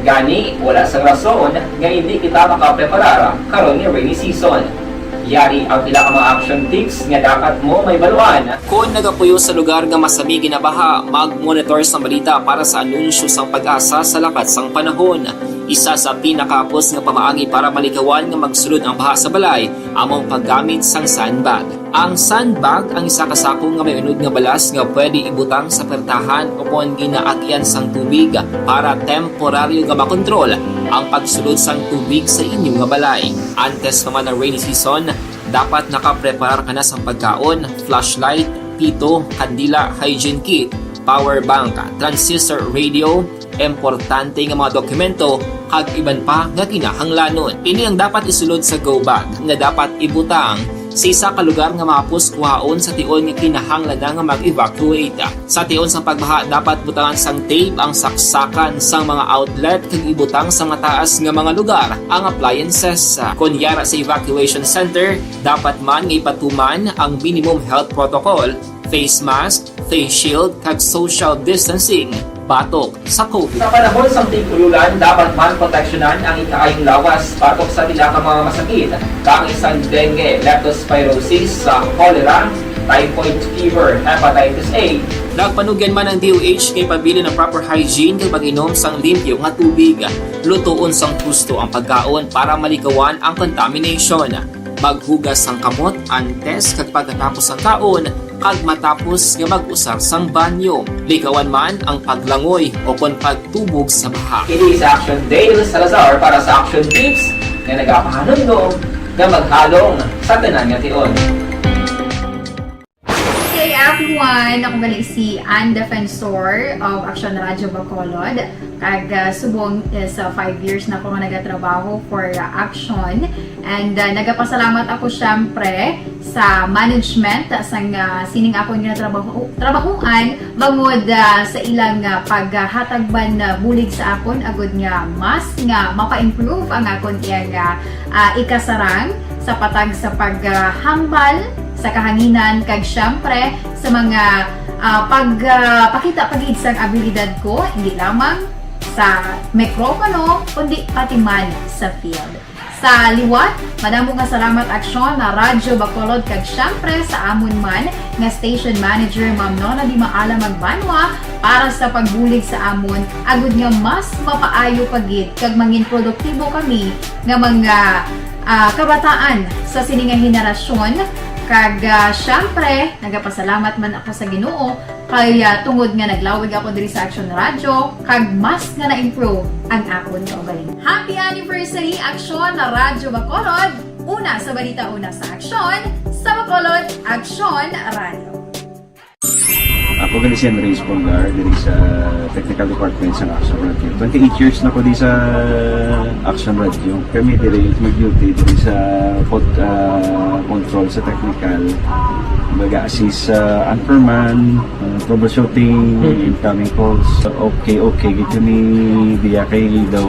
Gani, wala sa rason nga hindi kita makapreparara karon ni rainy season. Yari ang pila ka mga action tips nga dapat mo may baluan. Kung nagapuyo sa lugar nga masabi ginabaha, mag-monitor sa balita para sa anunsyo sang pag-asa sa lakat sang panahon. Isa sa pinakapos nga pamaagi para malikawan nga magsulod ang baha sa balay, among paggamit sang sandbag. Ang sandbag ang isa kasakong nga may unod nga balas nga pwede ibutang sa pertahan o kung ginaagyan sang tubig para temporaryo nga makontrol ang pagsulod sang tubig sa inyong nga balay. Antes naman ng rainy season, dapat nakapreparar ka na sa pagkaon, flashlight, pito, kandila, hygiene kit, power bank, transistor radio, importante nga mga dokumento kag iban pa nga kinahanglanon. Ini ang dapat isulod sa go bag nga dapat ibutang sa isa ka lugar nga mapus kuhaon sa tion nga kinahanglan nga mag-evacuate. Sa tion sa pagbaha dapat butangan sang tape ang saksakan sang mga outlet kag ibutang sa mataas nga mga lugar ang appliances. Kunyara sa evacuation center, dapat man nga ipatuman ang minimum health protocol, face mask, face shield kag social distancing. Batok sa COVID. Sa panahon sa tingululan, dapat man proteksyonan ang ikaayong lawas batok sa pila ka mga masakit, kang isang dengue, leptospirosis, cholera, typhoid fever, hepatitis A. Nagpanugyan man ang DOH kay pabili ng proper hygiene kay pag-inom sang limpyo nga tubig. Lutuon sang husto ang pagkaon para malikawan ang contamination. Maghugas sang kamot antes kag pagkatapos ang kaon kag matapos nga mag-usar sang banyo. Likawan man ang paglangoy o kon pagtubog sa baha. Kini sa Action Dale Salazar para sa Action Tips nga nagapahanong nga maghalong sa tanan nga tion. Hey everyone! Ako gali si Ann Defensor of Action Radio Bacolod. Kag subong sa 5 years na ako nga nagatrabaho for Action. And nagapasalamat ako syempre sa management sang sining ako nga trabahuan bangod sa ilang paghatagban bulig sa akon agud nga mas nga mapa-improve ang akon iyang ikasarang sa patag sa paghambal sa kahanginan kag syempre sa mga pakita pagid sang abilidad ko hindi lamang sa mikropono kundi pati man sa field. Sa liwat, madamo nga salamat aksyon na Radyo Bacolod kag syempre sa amon man nga station manager Ma'am Nona Di Maala Magbanwa para sa pagbulig sa amon agud nga mas mapaayo pagid kag mangin produktibo kami nga mga kabataan sa sininga henerasyon kag syempre nagapasalamat man ako sa Ginoo kay tungod nga naglawig ako diri sa Action Radio kag mas nga na-improve ang akon kaugalingon. Happy anniversary Action na Radyo Bacolod! Una sa balita, una sa Action, sa Bacolod Action Radio. Ako gali si Andres Polgar diri sa Technical Department sa Action Radio. 28 years na ko di sa Action Radio. Kami diri mag-duty diri sa control sa technical. Mag-assist sa anchorman, troubleshooting, incoming calls. Okay, gito ni diya kay daw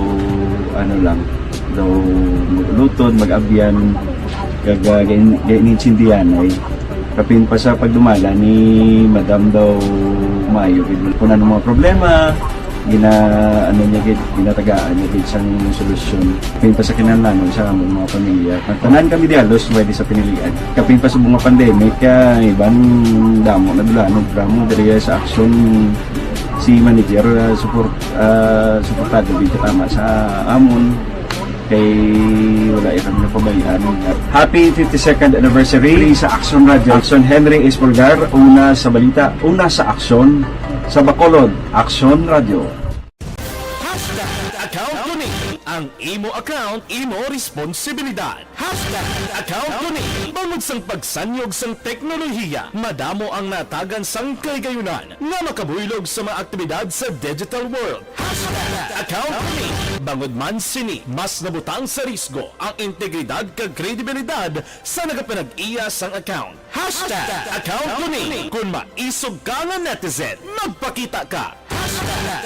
daw lutod, mag-abyan, ganinsindihan ay kapin pa sa pagdumala ni Madam daw Mayo. Kung ano mga problema, ginatagaan niya gid sang solusyon. Kapin pa sa kinahanglan sa among mga pamilya. Tanan kami di halos pwede sa pinilian. Kapin pa sa mga pandemic, ibang damo na dulanog drama diri sa action si manager suportado dito tama sa amon kay wala kami napabayaan. Happy 52nd anniversary sa Action Radio. Action Henry Espolgar, una sa balita, una sa aksyon sa Bacolod, Action Radio. Account ko ni ang imo account, imo responsibilidad. Account ko ni bangod sang pagsanyog sang teknolohiya, madamo ang natagan sang kaygayunan nga makabuylog sa mga aktibidad sa digital world. Account ko ni bangod man sini mas nabutang sa risgo ang integridad kag kredibilidad sa nagapanag-iya sang account. Account ko ni kung maisog ka nga netizen, magpakita ka.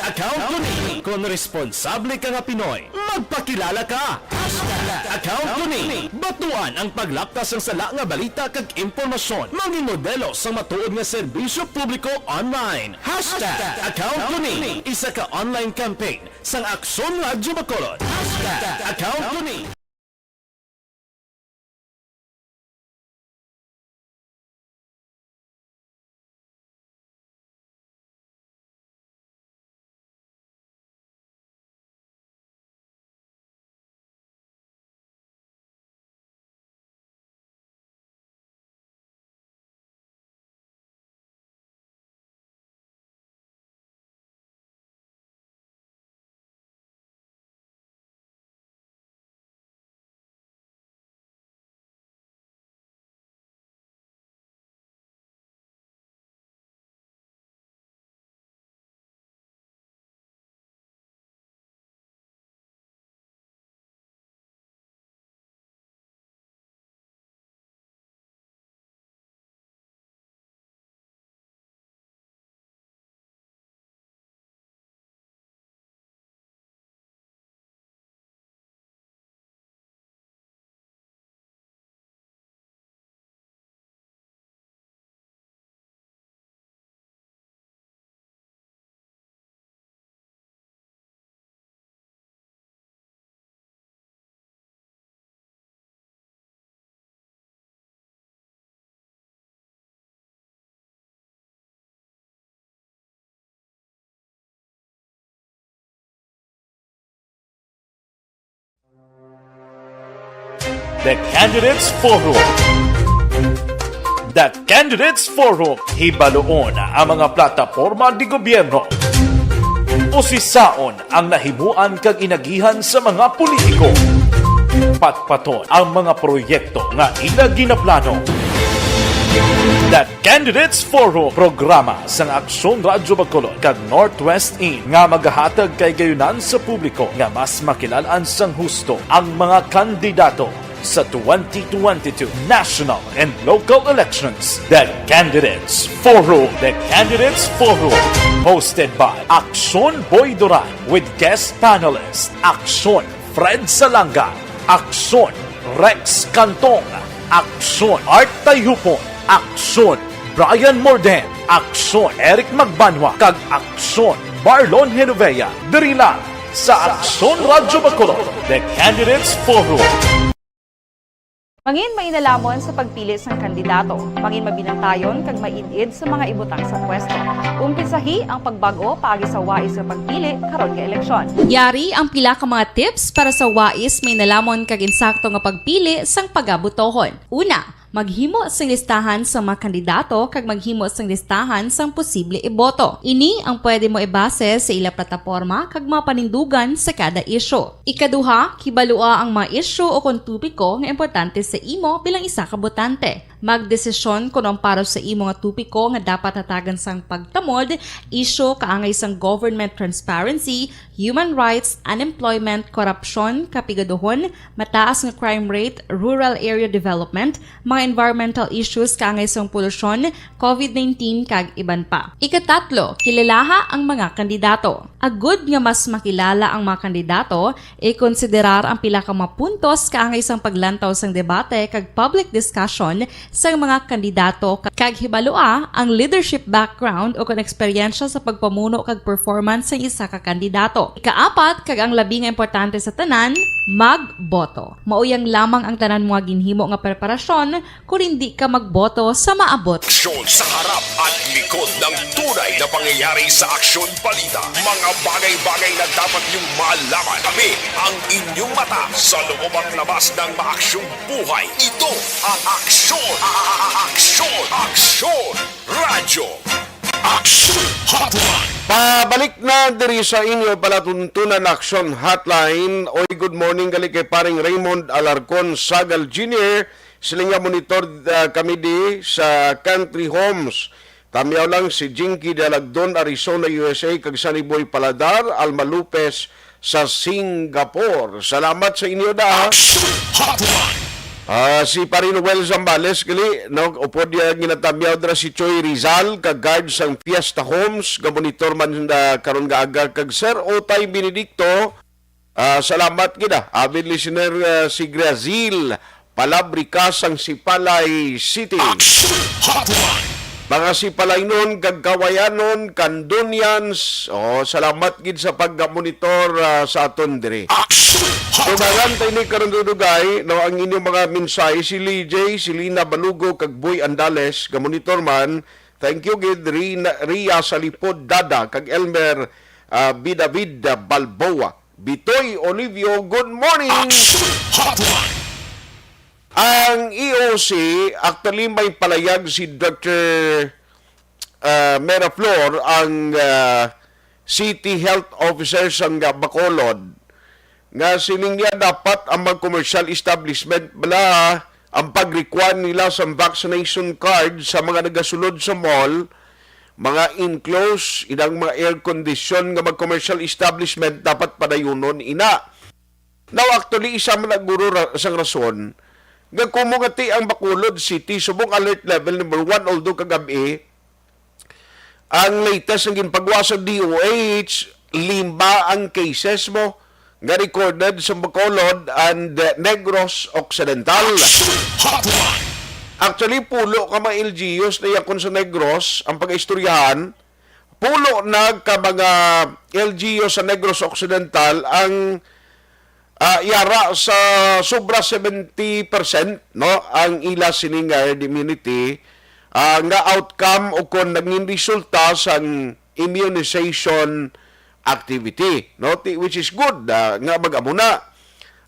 Account ko ni kung responsable ka nga Pinoy, magpakilala ka. Account ko ni batuan ang paglaptas ng sala nga balita kag impormasyon, maging modelo sa matuod nga serbisyo publiko online. Account ko ni isa ka online campaign sang Aksyon Radyo Bacolod. Account ko ni The Candidates Forum. The Candidates Forum, hibaloon ang mga plataporma di gobyerno. Usisaon ang nahimuan kag inagihan sa mga politiko. Patpaton ang mga proyekto nga ila ginaplano. The Candidates Forum, programa sang Aksyon Radyo Bacolod kag Northwest In nga magahatag kay gayunan sa publiko nga mas makilalaan sang husto ang mga kandidato sa 2022 national and local elections. The Candidates Forum. The Candidates Forum, hosted by Aksyon Boy Duran with guest panelists Aksyon Fred Salanga, Aksyon Rex Cantong, Aksyon Art Tayupon, Aksyon Brian Morden, Aksyon Eric Magbanwa, kag Aksyon Marlon Genovea. Diri lang sa Aksyon Radyo Bacolod, The Candidates Forum. Mangin mainalamon sa pagpili sang kandidato, mangin mabinantayon kag mainid sa mga ibutang sa pwesto. Umpisahi ang pagbago paagi sa wais sa pagpili karon nga eleksyon. Yari ang pila ka mga tips para sa wais may nalamon kag insakto nga pagpili sang pagabutohon. Una, maghimo sang listahan sa mga kandidato kag maghimo sang listahan sang posible iboto. Ini ang pwede mo ibase sa ila plataporma kag mga panindugan sa kada isyu. Ikaduha, kibalua ang mga isyu o kung tupiko nga importante sa imo bilang isa ka botante. Magdesisyon kung ang para sa imo nga tupiko nga dapat hatagan sang pagtamod, isyu kaangay sang government transparency, human rights, unemployment, korupsyon, kapigaduhon, mataas nga crime rate, rural area development, mga environmental issues kaangay sang polusyon, COVID-19 kag iban pa. Ikatatlo, kilalaha ang mga kandidato. Agud nga mas makilala ang mga kandidato, i-konsiderar ang pila ka mga puntos kaangay sang paglantaw sang debate kag public discussion sa mga kandidato kag hibalua ang leadership background o kung eksperyensya sa pagpamuno kag performance sa isa ka kandidato. Ikaapat, kag ang labi nga importante sa tanan, magboto. Mauyang lamang ang tanan mga ginhimo nga preparasyon kung hindi ka magboto sa maabot. Aksyon sa harap at likod ng tunay na pangyayari sa Aksyon Balita. Mga bagay-bagay na dapat niyong malaman. Kami ang inyong mata sa loob at labas ng maaksyong buhay. Ito ang Aksyon! Aksyon! Aksyon! Radyo! Aksyon Hotline! Pabalik na diri sa inyo palatuntunan Action Hotline. Oy, good morning gali kay paring Raymond Alarcon Sagal Jr. Sila nga monitor kami di sa Country Homes. Tamiyaw lang si Jinky Dalagdon, Arizona, USA, kag Sunny Boy Paladar, Alma Lopez sa Singapore. Salamat sa inyo da. Action Hotline! Si Parinoel Zambales gali no upod ya ginatamyaw dra si Choy Rizal kag guard sang Fiesta Homes ga monitor man karon nga aga kag Sir Otay Benedicto. Salamat gida avid listener si Grazil Palabrica sang Sipalay City. Mga Sipalay nun kag Kawayanon Kandunians. Salamat gid sa pagmonitor sa aton diri. Tumagan tayo ni Karandudugay, no, ang inyong mga minsay, si Lee J, si Lina Balugo, kag Boy Andales, gamonitor man, thank you gid, Ria Salipod Dada, kag Elmer Bidavid Balboa, Bitoy Olivio, good morning! Ang EOC, actually may palayag si Dr. Mera Flor, ang City Health Officer sang Bacolod, nga sining niya dapat ang mga commercial establishment bala ang pag-require nila sa vaccination card sa mga nagasulod sa mall, mga enclosed, inang mga air condition nga mga commercial establishment dapat padayunon ina. Now actually isa man naguro sang rason nga kumungati ang Bacolod City subong alert level number 1 although kagabi ang latest ang ginpagawa sa DOH 5 ang cases mo nga recorded sa Bacolod and Negros Occidental. Actually, pulo ka mga LGUs na yakon sa Negros, ang pag-istoryahan, pulo na ka mga LGUs sa Negros Occidental ang yara sa sobra 70%, no, ang ila sining herd immunity nga outcome o kung naging resulta sa immunization activity, no, which is good nga mag-amuna.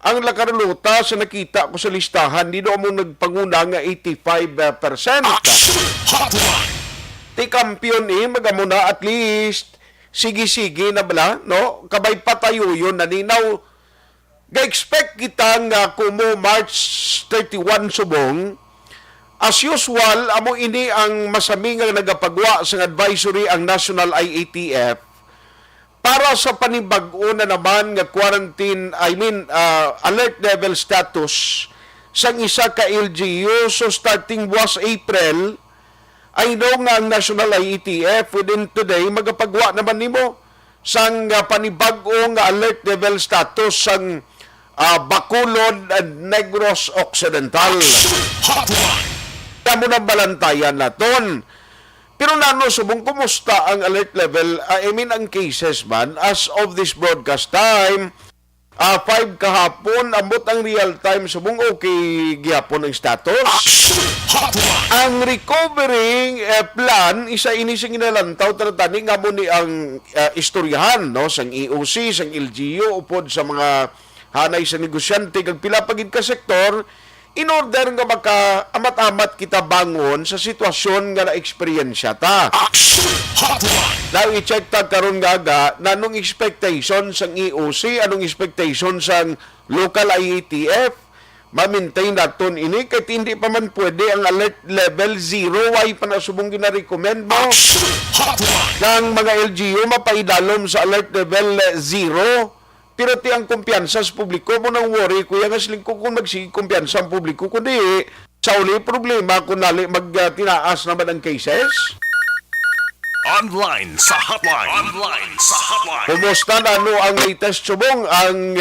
Ang lakaruluta sa nakita ko sa listahan, di mo nagpanguna nga 85%. Ti kampiyon mag-amuna at least sige-sige na bala, no, kabay patayo yun naninaw. Ga-expect kita nga kumo March 31 subong. As usual, amo ini ang masami nga nagapagwa sa advisory ang National IATF para sa panibag-o na naman nga quarantine, alert level status sang isa ka LGU. So starting buwas April, I know nga ang National IATF within today magapagwa naman nimo sang panibag-o nga alert level status sang Bacolod and Negros Occidental. Kamo na balantayan naton. Pero nano, subong kumusta ang alert level, ang cases man, as of this broadcast time, 5 kahapon, ambot ang real time, subong okay gihapon ang status. Ang recovering plan, isa inising inalantaw, taratani nga mo ni ang istoryahan, no? Sang EOC, sang LGU, upod sa mga hanay sa negosyante, kag pila pagid ka sektor, in order nga maka-amat-amat kita bangon sa sitwasyon nga na-eksperyensya ta. Now, i-check ta karon nga nanong expectation sang EOC, anong expectation sang local IATF, ma-maintain naton ini, kahit hindi pa man pwede ang alert level 0, ay panasubong gina-recommend mo. Ng mga LGU, mapaidalom sa alert level 0, pero ti ang kumpiyansa sa publiko mo nang worry kuya nga siling ko kung kumpiyansa ang publiko kundi sa uli problema kung nali tinaas naman ang cases. Online sa hotline. Kumusta na ang latest subong ang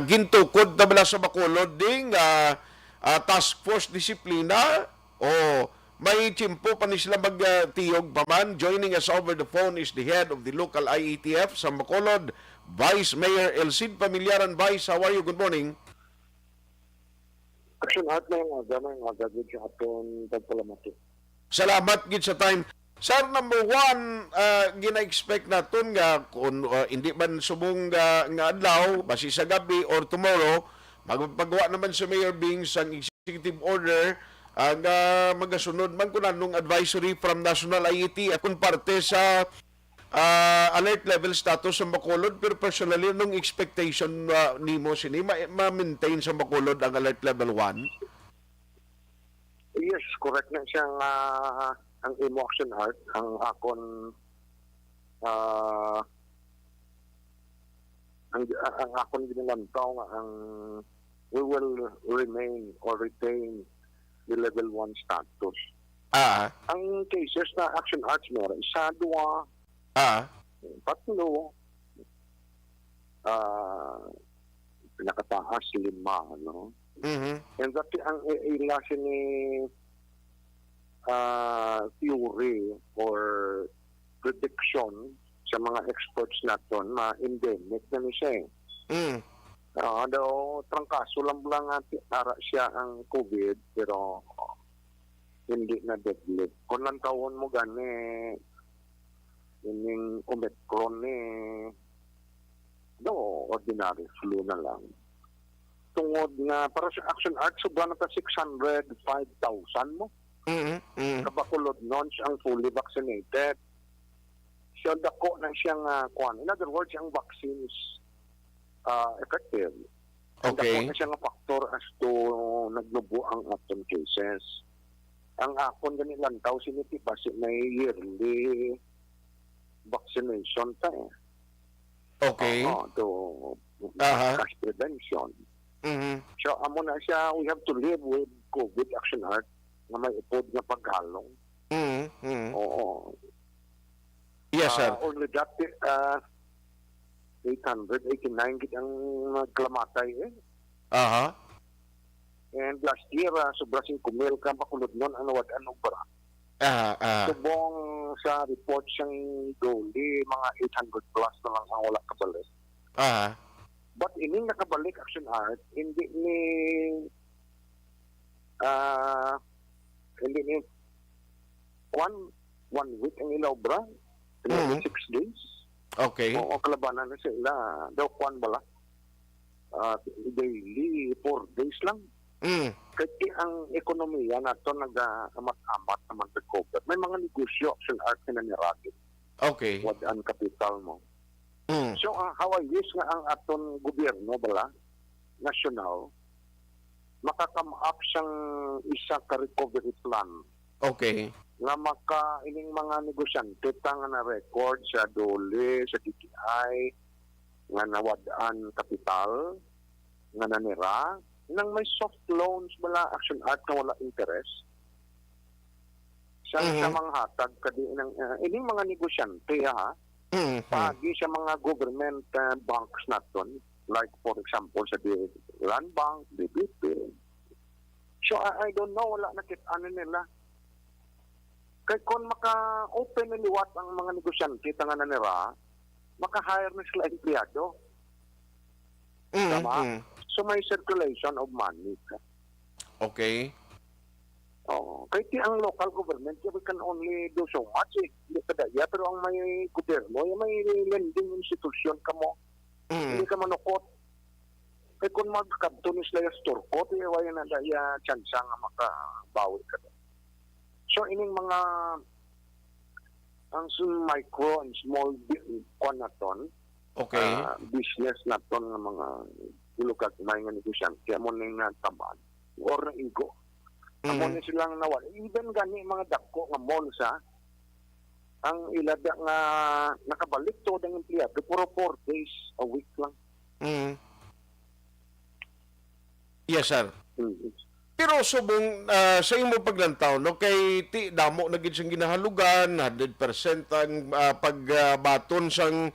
gintukod na bala sa Bacolod ding task force disiplina o may tsimpo pa ni sila magtiyog pa man. Joining us over the phone is the head of the local IATF sa Bacolod, Vice Mayor Elcid Pamilyaran. Vice, how are you? Good morning. Action Art na yung agad sa aton pagpalamati. Salamat gid sa time. Sir, number 1, gina-expect naton nga kung hindi man subong nga adlaw, basi sa gabi or tomorrow, magpagawa naman sa Mayor Bings ang executive order ang magasunod man kung anong advisory from National IATF kung parte sa alert level status sa Bacolod, pero personally, anong expectation nimo sini ma-maintain sa Bacolod ang alert level 1? Yes, correct na siyang ang imo action art, ang akon ang akon ginalantaw nga ang we will remain or retain the level 1 status. Ang cases na action arts meron, isa, dua, tatlo, pinakataas, 5, no? And dati ang ilasi ni theory or prediction sa mga experts naton ma-endemic na ni siya. Daw, trangkaso lang ara siya ang COVID, pero hindi na deadly. Kung lang taon mo gani, yung Omicron ordinary flu na lang. Tungod nga, para sa action art, sobrang na 605,000 mo. Kabakulod nun siyang fully vaccinated. Siya dako na siyang in other words, ang vaccines effective. Okay. Dako na siyang factor as to naglubo ang aton cases. Ang akon ganilang tao sinitipa may yearly vaccination ta Okay. To cash prevention. So, amo na siya, we have to live with COVID action art na may upod na paghalong. Oo. Yes, sir. Only dati, 889 git ang nagklamatay And last year, sobra 5,000 ka Bacolod nun, ano ba? Subong sa report siyang doli, mga 800 plus na lang ang wala kabalik. But ining nakabalik action art, hindi ni one week ang ilaw bra. 6 days. Okay. O kalabanan na sila. Daw kwan bala. Daily, 4 days lang. Kasi ang ekonomiya nato nag-amat-amat naman recover. May mga negosyo action art na niragin. Okay. What ang capital mo. So, how I wish nga ang aton gobyerno bala, national, makakam up siyang isa ka recovery plan. Okay. Nga ining mga negosyante nga na record sa DOLE, sa DTI, nga nawadaan kapital, nga nanira, nang may soft loans bala action art na wala interest. Sa mga hatag kadi ining mga negosyante pagi sa mga government banks naton, like for example sa Land Bank, BBP, So I don't know, wala na ano nila. Kaya kung maka-open na liwat ang mga negosyante, nga na nila, maka-hire na sila empleyado. Tama? So may circulation of money. Okay. Oh, kaya ang local government, we can only do so much. Hindi ka daya, pero ang may gobyerno, yung may lending institution ka mo, hindi ka manukot. Kaya kung magkabto ni sila yung storkot, wala na daya chance nga makabawi ka doon. So, ining mga ang micro and small business na ton ng mga lugar may nga negosyante, kaya mo na nga taban or na igo. Amo na silang nawala. Even gani mga dako nga malls ang ilada nga nakabalik to ang empleyado puro 4 days a week lang. Yes, sir. Pero subong sa imo paglantaw no kay ti damo na gid siyang ginahalugan 100% ang pagbaton sang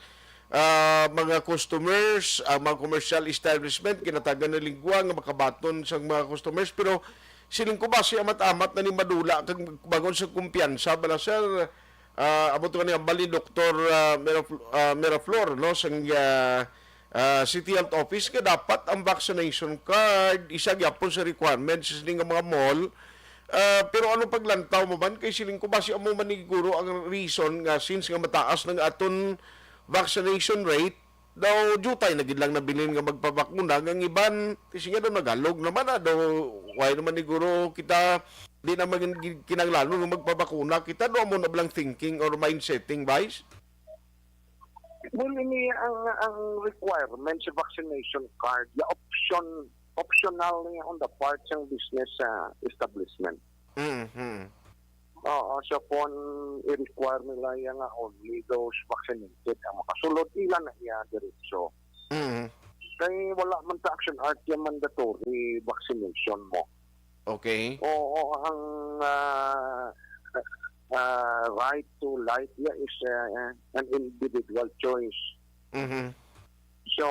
mga customers, mga commercial establishment kinatagan na lingwa nga makabaton sang mga customers pero siling ko ba siya amat-amat na ni madula kag bagon sa kumpiyansa bala sir abot ko niya bali Dr. Miraflor no sang City Health Office nga dapat ang vaccination card isa gyapon sa requirements sa mga mall. Pero ano paglantaw mo man kay siling ko ba siya mo maniguro ang reason nga since nga mataas ng aton vaccination rate daw jutay na gid lang nabilin nga magpabakuna nga iban kasi nga daw nagalog naman daw why naman niguro kita di naman kinahanglan nga magpabakuna kita do mo na blang thinking or mindsetting vice. Well, ini ang requirement sa vaccination card, ya optional niya on the part ng business establishment. So kung i-require nila yan nga only those vaccinated ang makasulod ilan na iya diretso. Kaya wala man sa action art yung mandatory vaccination mo. Okay. Oo, ang right to life is an individual choice. So,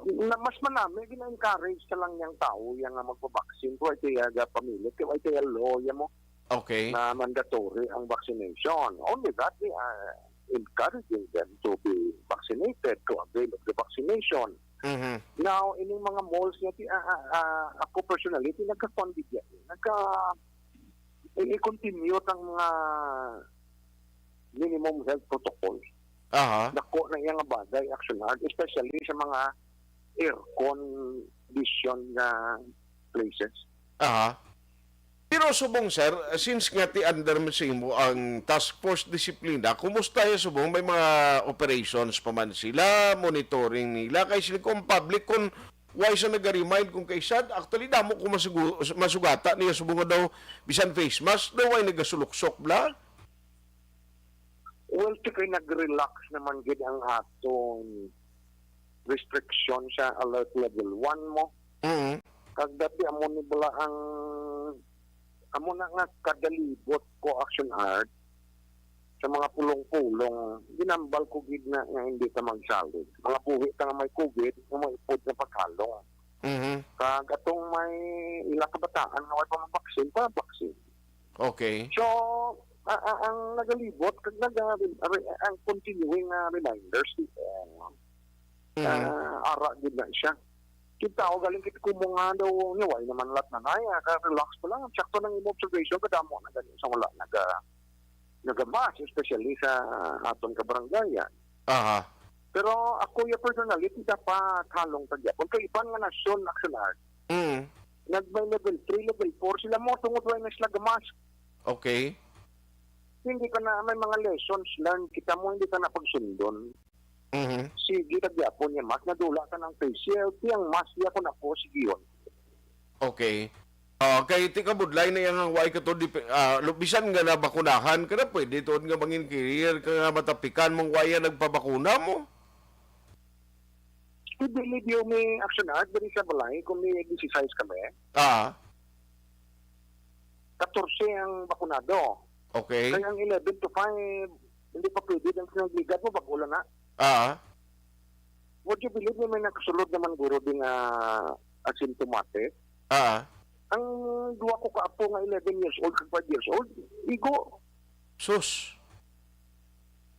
mas manami, gina-encourage ka lang yung tao yung magpabaksin ko ay kaya pamilya, kaya ay kaya law mo na mandatory ang vaccination. Only that, we are encouraging them to be vaccinated, to avail of the vaccination. Now, ining mga malls nga, ako personally, nagka-funded yan. I-continue ang mga minimum health protocols. Dako na yung bagay action hard, especially sa mga air-condition na places. Pero subong sir, since nga ti under mo sa imo ang task force disiplina, kumusta yung subong may mga operations pa man sila, monitoring nila, kay sila kung public kung why siya nag-remind kung kay sad, actually damo ko masugata niya subong daw bisan face mask, daw ay nagasuluksok bla? Well, kaya nag-relax naman gid ang atong restriction sa alert level 1 mo. Kag dati amo ni bala ang amo na nga kadalibot ko action art sa mga pulong-pulong ginambal ko gid na nga hindi ka magsalid. Mga buhi ka nga may COVID, nga may ipod na paghalong. Kag atong may ilang kabataan nga way pamabaksin, pa-baksin. Okay. So, ang nagalibot, kag ang continuing reminders, ara gid na siya. Kita o galing kit kumunga daw niya, way naman lat na naya, relax pa lang. Sakto ng observation, kadamo na ganyan sa wala nagamas, especially sa aton kabaranggayan. Pero ako yung personally, kita pa kalong tagya. Kung kaipan nga nasyon aksyonard, nag-may level 3, level 4, sila mo tungod na sila gamas. Okay. Hindi ka na, may mga lessons learned, kita mo hindi ka na pagsundon. Sige, tagyapon niya mas, nadula ka ng face shield, yung mas, niya ko na po, sige yun. Okay. Kay tika budlay na yung way ka to, bisan nga na bakunahan ka na, pwede to nga mangin career ka nga matapikan mong waya nagpabakuna mo. I believe you may action art, dari sa balay, kung may exercise kami. 14 ang bakunado. Okay. Kaya ang 11 to 5, hindi pa pwede ang sinagligat mo, bagulan na. Would you believe may nakasulod naman guro din asymptomatic? Ang duwa ko kaapo nga 11 years old kag 5 years old, igo. Sus.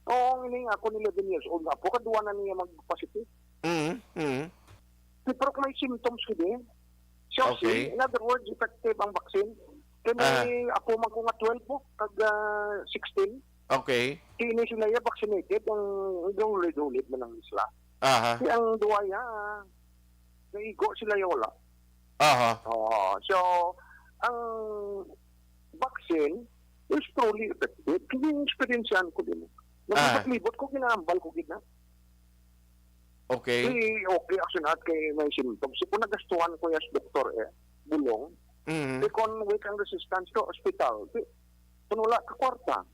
Oo, ini nga ako ni 11 years old nga po, kaduwa na niya mag-positive. Pero kung may symptoms ko din, so, Okay. in other words, effective ang vaccine. Kaya may ako man ko nga 12 po, kag 16. Okay. Kini sila ya vaccinated, ang ulit man ang isla. Aha. Kaya ang duwa ya, naigo sila ya wala. Aha. So, ang vaccine is truly effective. Kaya yung experiencean ko din. Nagpapaklibot ko, kinahambal ko gina. Okay. Okay, action at kay may symptoms. Kung nagastuhan ko yung doktor bulong, kung wait ang resistance to hospital, kung wala ka kwarta.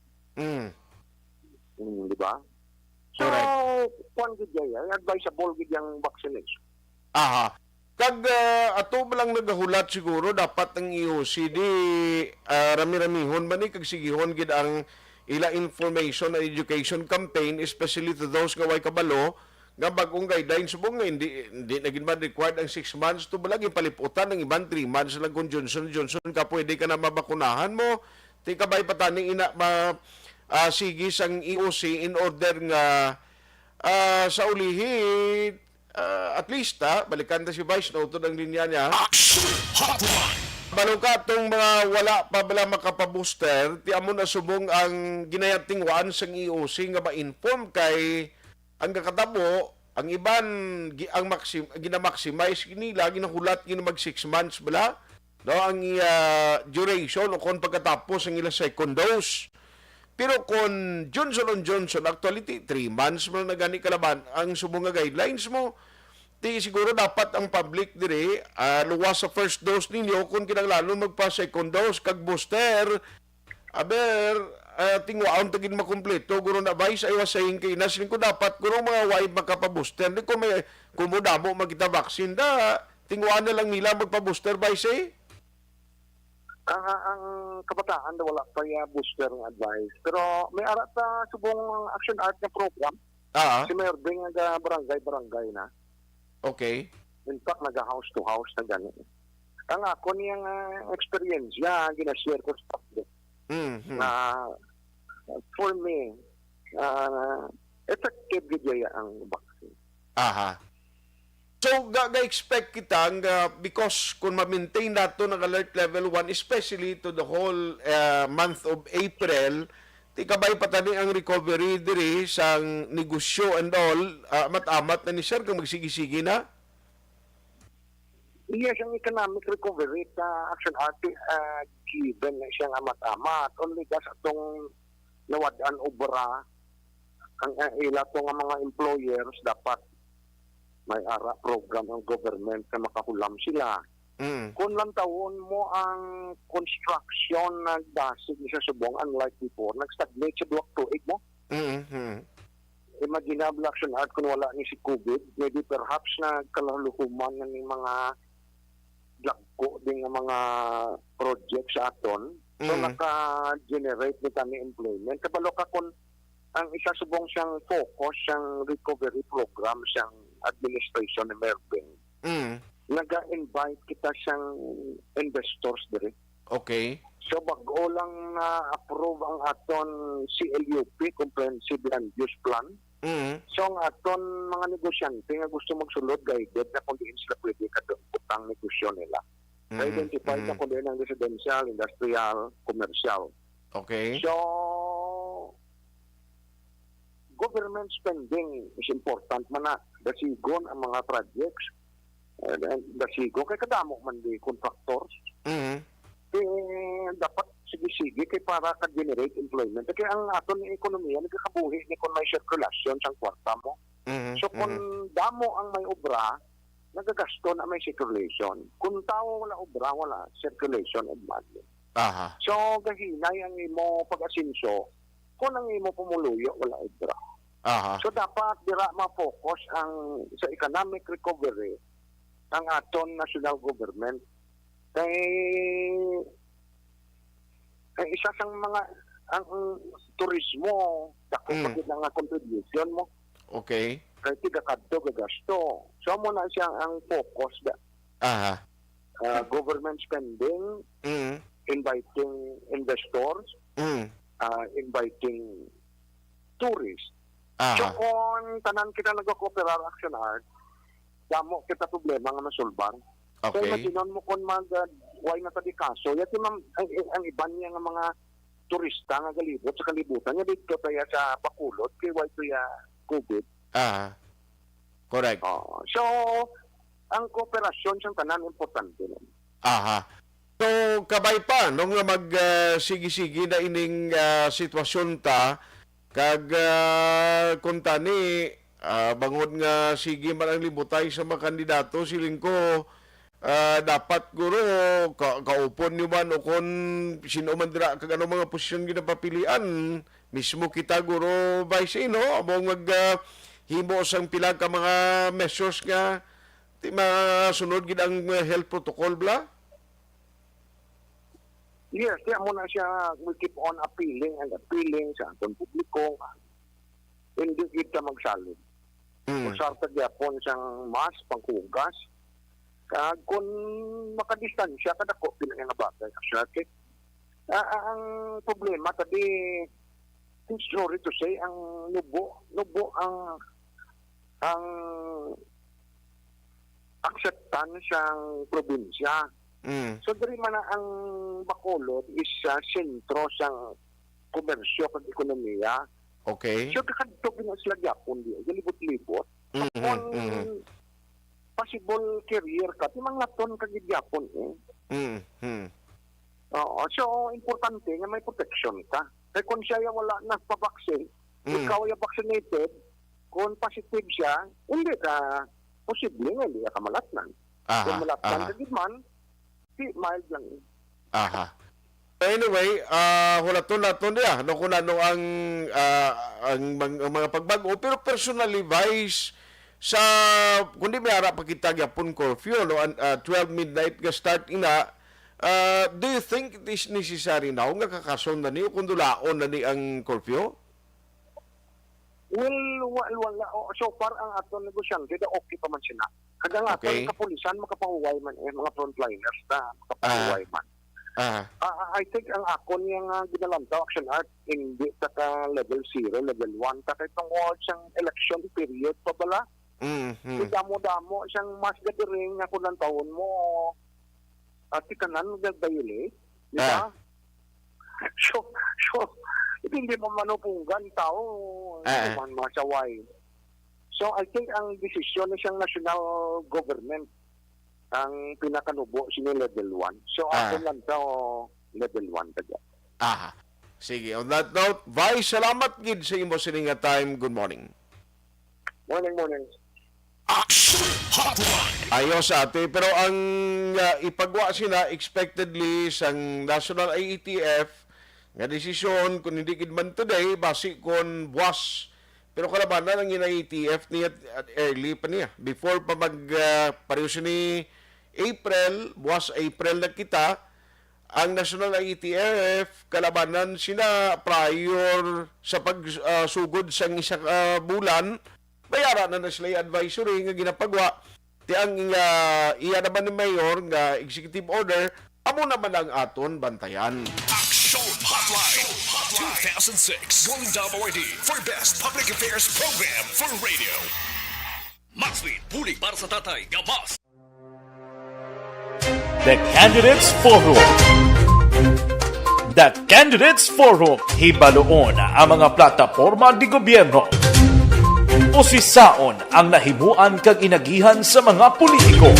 Di ba? So, kung gid advisable gid yung vaccination. Aha. Kag ato ba lang nagahulat siguro dapat ang EOC di rami-ramihon ba ni kag sigihon gid ang ila information and education campaign, especially to those nga way kabalo nga bagong guidelines subong nga hindi naging man required ang 6 months to balagi paliputan ng iban 3 months lang kung Johnson ka pwede ka na mabakunahan mo ti kabay patani ina sigis ang EOC in order nga sa ulihi at least balikan ta si Vice no ang linya niya. Balo ka itong mga wala pa bala makapabooster, ti amo na subong ang ginayatingwaan sa EOC nga ma-inform kay ang kakatabo, ang iban ang ginamaximize nila, ginahulat mag 6 months bala, no, ang duration o kung pagkatapos ang ilang second dose. Pero kung Johnson & Johnson, actually 3 months mo na gani kalaban, ang subong nga guidelines mo, di siguro dapat ang public dire luwas sa first dose ninyo kung kinahanglan magpa second dose kag booster tingwaon tagin makumpleto guro na Vice ay saying kay nasin ko dapat guro mga way makapa-booster di ko may kumudamo magita vaccine da tingwaan na lang nila magpa-booster Vice ang kabataan na wala pa yung booster ng advice pero may arat na subong action art na program si Mayor Bing nga barangay na. Okay. In fact, nag-house to house na gano'n. Ang ako niyang experience ginashare ko sa public. For me, effective gaya ang vaccine. Aha. So, ga-expect kita because kung ma-maintain nato ng alert level 1, especially to the whole month of April, ti kabay patani ang recovery diri sang negosyo and all amat-amat na ni sir kung magsigi-sigi na. Yes, ang economic recovery action art given na siyang amat-amat only gas atong nawadaan obra ang ila to nga mga employers dapat may ara program ang government na makahulam sila. Kung lang taon mo ang construction nagdasig sa subong unlike before, nag-stagnate sa duwag tuig mo. Imaginable action art kung wala ni si COVID, maybe perhaps nagkalaluhuman ng mga lagko din ng mga project sa aton. So naka-generate ni kami employment. Kabalo ka kung ang isa subong siyang focus, siyang recovery program, siyang administration ni Mervin. Nag-invite kita siyang investors dire. Okay. So bago lang na-approve ang aton CLUP, Comprehensive Land Use Plan. So ang aton mga negosyante nga gusto magsulod guided na kung diin sila pwede katang negosyo nila. Identify na kung diin ang residential, industrial, commercial. Okay. So government spending is important man na. Dasigon ang mga projects. Dasigo kay kadamo man di contractors. Dapat sige-sige kay para ka-generate employment. Kaya ang aton ng ekonomiya nagkakabuhi ni kung may circulation sa kwarta mo. So kung damo ang may obra, nagagasto na may circulation. Kung tao wala obra, wala circulation and money. So gahinay ang imo pag-asinso, kung ang imo pumuluyo, wala obra. So dapat dira ma-focus ang sa economic recovery ang aton national government kay isa sang mga ang turismo dako pagid nga contribution mo. Okay. Kay tiga kadto gagasto. So mo na siya ang focus da. government spending, inviting investors, inviting tourists. So kung tanan kita nag-cooperar action art, damo kita problema nga masulbar. So Okay. imaginon mo kung why na tadi kaso, yati ang iban niya nga mga turista nga galibot sa kalibutan niya dito tayo sa Bacolod kay why tuya COVID. Correct. So ang kooperasyon sa tanan importante. So, kabay pa, nung mag-sige-sige na ining sitwasyon ta, kag kunta ni, bangod nga sige man ang libutay sa mga kandidato, siling ko, dapat guro, kaupon nyo man o kung sino man dira, kag ano mga posisyon ginapapilian, mismo kita guro, vice no, among himo sang pila ka mga measures nga, di masunod gid ang health protocol bla? Yes, kaya mo na siya, we keep on appealing and appealing sa atong publiko. Hindi kita magsalib. Kung sarta gyapon siyang mask, pangkugas, kag kung makadistansya, kadako, pinang nga batay. Actually, ang problema, tadi, sorry to say, ang nubo ang acceptance siyang probinsya. So, dari man ang Bacolod is sentro siyang komersyo at ekonomiya. Okay. So, kakadto sila gyapon di, galibot-libot. Kung possible career ka, timang laton ka gyapon so, importante nga may protection ka. Kaya kung siya wala na pa-vaccine, ikaw ay vaccinated, kung positive siya, hindi ka posible nga, hindi ka malatnan. Kung malatnan ka man, mild lang. Anyway, hulaton dia no kun ano ang mga pagbago, pero personally Vice sa kundi may ara pa kita gyapon curfew no 12 midnight ga start ina, do you think it is necessary now nga kakason na ni kun dulaon na ni ang curfew? Well, wala. So far ang aton negosyante, okay pa man sila. Hanggang aton kapulisan, makapahuway man mga frontliners na makapahuway man. I think ang ako niyang ginalantaw action art hindi sa level 0, level 1 kahit tungkol siyang election period pa bala. Damo-damo siyang mas gathering ako ng taon mo at ikanan nag-violate. Diba? So, hindi mo manupunggan tao man masaway. So, I think ang desisyon na siyang national government ang pinakanubo sino level 1. So, ako lang daw level 1 taga. Sige. On that note, Vice, salamat gid sa imo sininga time. Good morning. Morning. Action Hotline. Ayos ate, pero ang ipagwa sina expectedly sang National IETF nga desisyon kung hindi gid man today basi kon buwas. Pero kalabanan ang IETF niya at early pa niya. Before pa mag-parius ni April, buwas April na kita, ang National IETF, kalabanan sina prior sa pagsugod sa isang bulan, bayaran na sila yung advisory nga ginapagwa. Di ang iya naman ni Mayor nga executive order, amo naman ang aton bantayan. Action Hotline 2006 Golden Dove Award for Best Public Affairs Program for Radio. Maxwin, puli para sa tatay, gamas. The Candidates Forum. The Candidates Forum, hibaloon ang mga plataporma di gobyerno. Usisaon ang nahimuan kag inagihan sa mga politiko.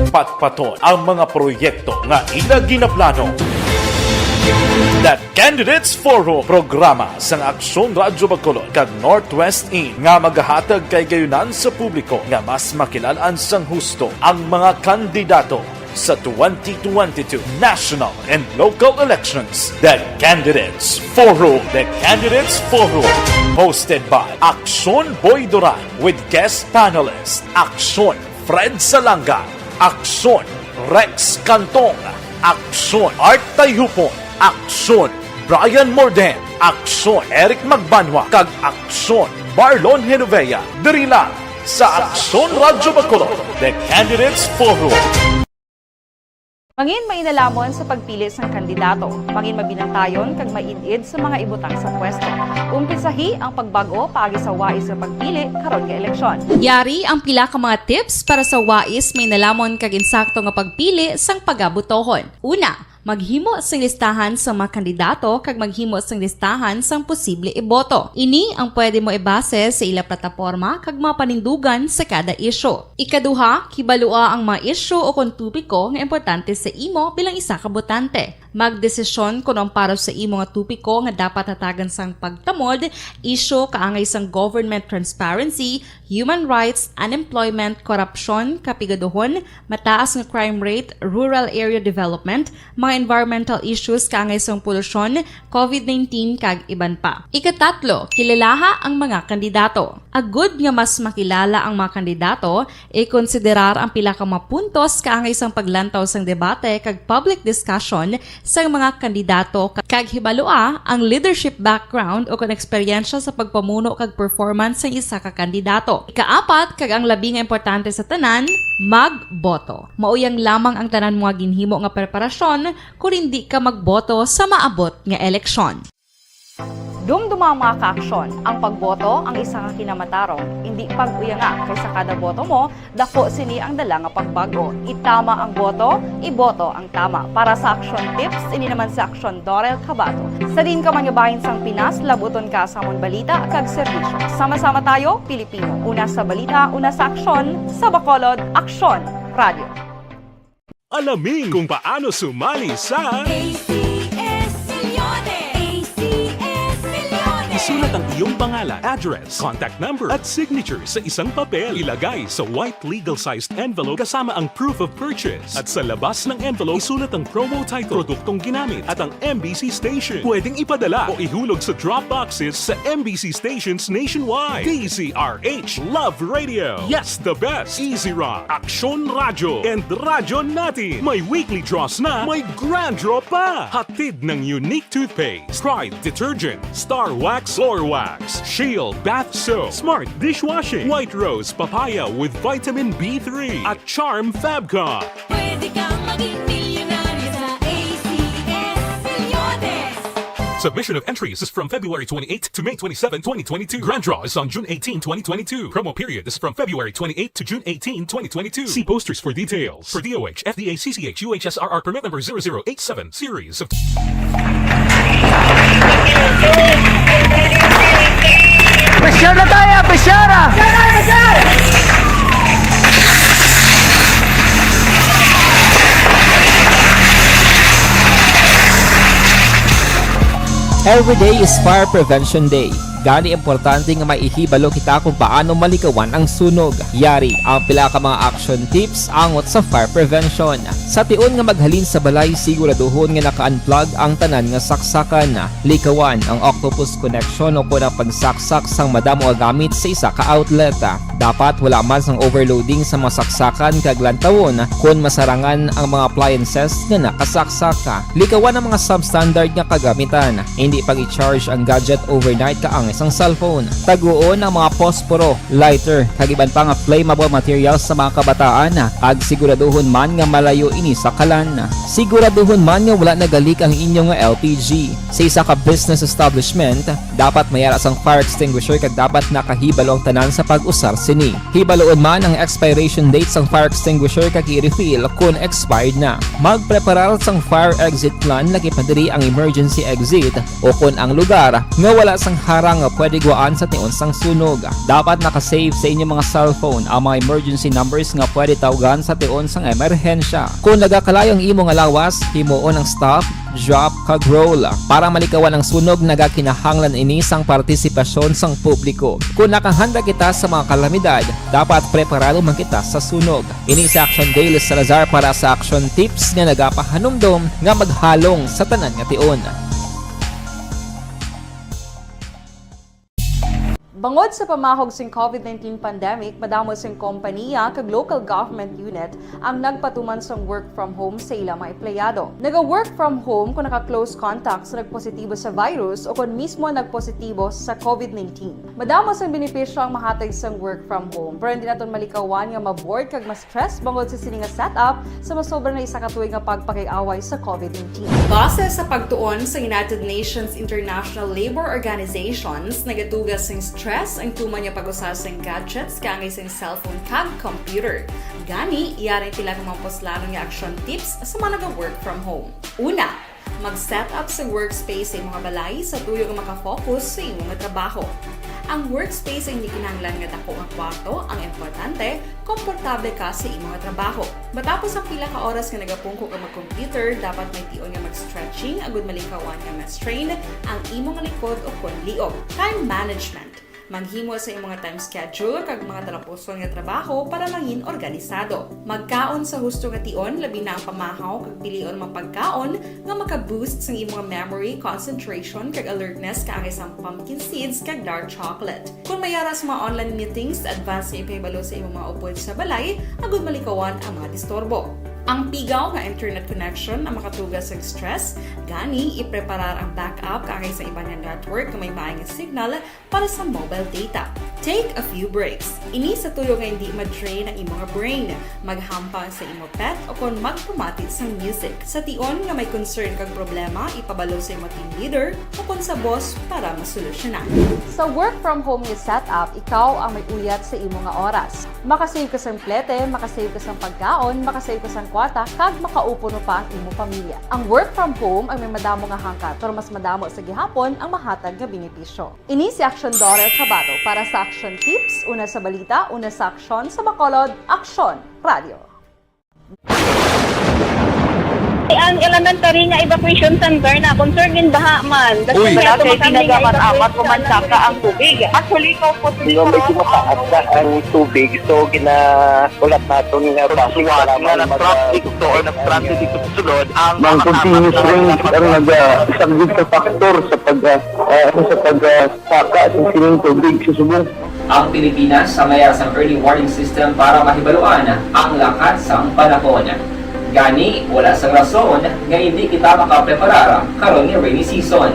Patpaton ang mga proyekto nga ila ginaplano. The Candidates Forum, programa sang Aksyon Radyo Bacolod kag Northwest In nga magahatag kay gayunan sa publiko nga mas makilalaan sang husto ang mga kandidato sa 2022 national and local elections. The Candidates Forum. The Candidates Forum, hosted by Aksyon Boy Duran with guest panelist Aksyon Fred Salanga, Aksyon Rex Cantong, Aksyon Art Tayhupon, Aksyon Brian Morden, Aksyon Eric Magbanwa, kag Aksyon Marlon Genovea. Diri lang sa Aksyon Radyo Bacolod. The Candidates Forum. Mangin mainalamon sa pagpili sang kandidato, mangin mabinantayon kag mainid sa mga ibutang sa pwesto. Umpisahi ang pagbago paagi sa wais sa pagpili karon nga eleksyon. Yari ang pila ka mga tips para sa wais may nalamon kag insakto nga pagpili sang pagabutohon. Una, maghimo sang listahan sa mga kandidato kag maghimo sang listahan sang posible iboto. Ini ang pwede mo ibase sa ila plataporma kag mga panindugan sa kada isyu. Ikaduha, kibalua ang mga isyu o kung tupiko nga importante sa imo bilang isa ka botante. Magdesisyon kung ang para sa imo nga tupiko nga dapat hatagan sang pagtamod, isyu kaangay sang government transparency, human rights, unemployment, korupsyon, kapigaduhon, mataas nga crime rate, rural area development, mga environmental issues kaangay sang polusyon, COVID-19 kag iban pa. Ikatatlo, kilalaha ang mga kandidato. Agud nga mas makilala ang mga kandidato, i-konsiderar ang pila ka mga puntos kaangay sang paglantaw sang debate kag public discussion sang mga kandidato kag hibalua ang leadership background o kon eksperyensya sa pagpamuno kag performance sa isa ka kandidato. Ikaapat kag ang labi nga importante sa tanan, magboto. Mauyang lamang ang tanan mga ginhimo nga preparasyon kung hindi ka magboto sa maabot nga eleksyon. Dumduma ang mga kaaksyon, ang pagboto ang isa ka kinamatarong, hindi pag-uyanga kaysa kada boto mo, dako sini ang dala nga pagbago. Itama ang boto, iboto ang tama. Para sa action tips, ini naman sa Aksyon Dorel Cabato. Sa din ka manyabahin sang Pinas, labuton ka sa amon balita kag serbisyo. Sama-sama tayo, Pilipino. Una sa balita, una sa aksyon, sa Bacolod, Aksyon Radio. Alamin kung paano sumali sa Isulat ang iyong pangalan, address, contact number at signature sa isang papel. Ilagay sa white legal-sized envelope kasama ang proof of purchase. At sa labas ng envelope, isulat ang promo title, produktong ginamit at ang MBC station. Pwedeng ipadala o ihulog sa drop boxes sa MBC stations nationwide. DZRH Love Radio. Yes, the best. Easy Rock, Aksyon Radio, and Radyo Natin. May weekly draws na, may grand draw pa. Hatid ng unique toothpaste, Pride Detergent, Star Wax Floor Wax, Shield Bath Soap, Smart Dishwashing, White Rose Papaya with Vitamin B3 at Charm Fabcon. Pwede kang maging milyonaryo sa ACS Milyones. Submission of entries is from February 28 to May 27, 2022. Grand draw is on June 18, 2022. Promo period is from February 28 to June 18, 2022. See posters for details. For DOH, FDA, CCH, UHSRR permit number 0087, series of... Presyar na tayo! Presyara! Every day is Fire Prevention Day. Gani importante nga maihibalo kita kung paano malikawan ang sunog. Yari ang pila ka mga action tips angot sa fire prevention. Sa tion nga maghalin sa balay, siguraduhon nga naka-unplug ang tanan nga saksakan. Likawan ang octopus connection o kung ang pagsaksak sang madamo nga gamit sa isa ka outlet. Dapat wala man sang overloading sa mga saksakan kag lantawon kung masarangan ang mga appliances nga nakasaksaka. Likawan ang mga substandard nga kagamitan. Hindi pag i-charge ang gadget overnight kaang isang cellphone. Taguon ang mga posporo, lighter, kag iban pa nga flammable materials sa mga kabataan. Ag siguraduhon man nga malayo ini sa kalan. Siguraduhon man nga wala nagalik ang inyong LPG. Sa isa ka business establishment, dapat mayara sang fire extinguisher kag dapat nakahibalo ang tanan sa pag-usar sini. Hibaloon man ang expiration date sang fire extinguisher kag i-refill kung expired na. Magpreparar sang fire exit plan lagi padiri ang emergency exit o kung ang lugar nga wala sang harang nga pwede guaan sa tion sang sunog. Dapat nakasave sa inyong mga cellphone ang mga emergency numbers nga pwede tawagan sa tion sang emerhensya. Kung nagakalayo ang imong lawas, himuon ang stop, drop, kag roll. Para malikawan ang sunog, nagakinahanglan ini sang partisipasyon sang publiko. Kung nakahanda kita sa mga kalamidad, dapat preparado man kita sa sunog. Ini sa Action Daily Salazar para sa action tips nga nagapahanumdom nga maghalong sa tanan nga tion. Bangod sa pamahog sing COVID-19 pandemic, madamo sing kompanya kag local government unit ang nagpatuman sang work from home sa ilang mga empleyado. Naga-work from home kung naka-close contacts na nagpositibo sa virus o kung mismo nagpositibo sa COVID-19. Madamo sang benepisyo ang mahatag sang work from home, pero hindi naton malikawan nga ma-bored kag ma-stress bangod sa sini nga setup sa masobra na isa ka tuig nga pagpakiaway sa COVID-19. Base sa pagtuon sa United Nations International Labour Organizations, nagatugas sing stress ang tuman niya pag-usar sing gadgets kangay sing cellphone kag computer. Gani, iyarin tila ng mga poslanong nga action tips sa mga nag-work from home. Una, mag-set up sa workspace sa mga balay sa tuyo nga makafocus sa imong trabaho. Ang workspace ay hindi kinahanglan nga dako nga kwarto, ang importante, komportable ka sa imong trabaho. Matapos ang pila ka oras nga nagapungko ka mag-computer, dapat may tion nga mag-stretching agud malikawan nga ma-strain ang imong likod o konliog. Time management. Manghimo sa imong mga time schedule kag mga talapuson nga trabaho para mangin organisado. Magkaon sa husto nga tion, labi na ang pamahaw kag pilion mga pagkaon nga maka-boost sa imong memory, concentration kag alertness kaangay sa pumpkin seeds kag dark chocolate. Kung mayara sa mga online meetings, advance nga ipahibalo sa imong mga upod sa balay, agud malikawan ang mga disturbo. Ang pigaw nga internet connection ang makatugas sa stress, gani ipreparar ang backup kaangay sa iba nga network nga may maayong signal para sa mobile data. Take a few breaks. Ini sa tuyo nga hindi ma-drain ang imong brain, maghampang sa imong pet o kung magpumati sa music. Sa tion nga may concern kag problema, ipabalo sa imong team leader o kung sa boss para masolusyonan. Sa work from home nga setup, ikaw ang may uyat sa imong nga oras. Makasave ka sang plete, makasave ka sang pagkaon, makasave ka sang kwarta, kag makaupo no pa ang imong pamilya. Ang work from home ay may madamo nga hangkat, pero mas madamo sa gihapon ang mahatag nga benepisyo. Ini si Action Dorel Cabato para sa Action Tips, una sa balita, una sa aksyon sa Bacolod, Aksyon Radio. Ang elementary nga evacuation center na concern din baha man. Uy, kasi tinagaman-amat kumansaka ang tubig. Actually, ikaw po Medyo mataas na ang tubig. So, ulat natin nga pasuwat nga nag-traffic to or nag-traffic dito sa sulod. Ang continuous rain ang nag-subject sa factor sa pagsaka at sining tubig sa subong. Ang Pilipinas sa mayroon sa early warning system para mahibaluan ang lakas ng panahon. Gani, wala sa rason nga hindi kita makapreparar karon nga rainy season.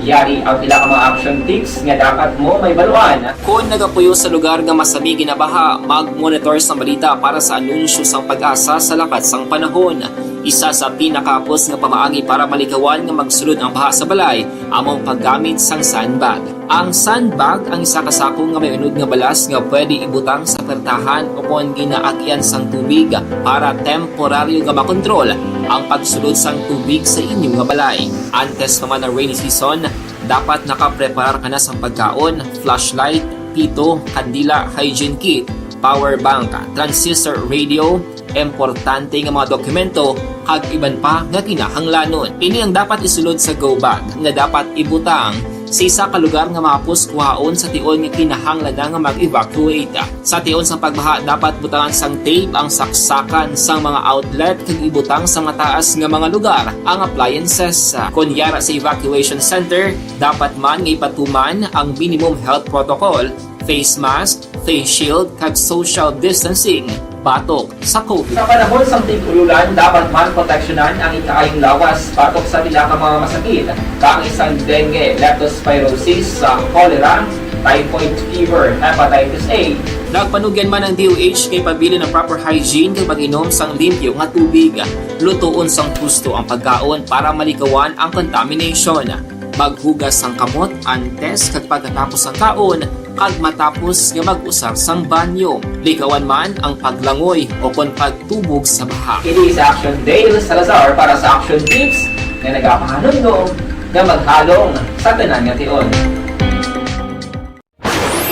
Yari ang pila ka mga action tips nga dapat mo may baluan. Kung nagapuyo sa lugar nga masabi ginabaha, mag-monitor sa balita para sa anunsyo sang pag-asa sa lakas sang panahon. Isa sa pinakapos nga pamaagi para malikawan nga magsulod ang baha sa balay, among paggamit sang sandbag. Ang sandbag ang isa kasakong nga may unod nga balas nga pwede ibutang sa pertahan o kung ginaagyan sang tubig para temporaryo nga makontrol ang pagsulod sang tubig sa inyong nga balay. Antes naman ng rainy season, dapat nakapreparar ka na sa pagkaon, flashlight, pito, kandila, hygiene kit, power bank, transistor radio, importante nga mga dokumento kag iban pa nga kinahanglanon. Ini ang dapat isulod sa go bag nga dapat ibutang sa isa ka lugar nga mapos kuhaon sa tion nga kinahanglan nga mag-evacuate. Sa tion sa pagbaha dapat butangan sang tape ang saksakan sang mga outlet kag ibutang sa mataas nga mga lugar ang appliances. Kunyara sa evacuation center, dapat man nga ipatuman ang minimum health protocol, face mask, face shield kag social distancing. Batok sa COVID. Sa panahon sa tig-ululan, dapat man proteksyonan ang ikaayong lawas batok sa pila ka mga masakit. Kang isang dengue, leptospirosis, cholera, typhoid fever, hepatitis A. Nagpanugyan man ang DOH kay pabili ng proper hygiene kay pag-inom sang limpyo nga tubig. Lutuon sang husto ang pagkaon para malikawan ang contamination. Maghugas sang kamot antes kag pagkatapos ang kaon kag matapos nga mag-usar sang banyo. Likawan man ang paglangoy o kon pagtubog sa baha. It is Action Dale Salazar para sa Action Tips na nagapahanong nga maghalong sa tanan nga tion.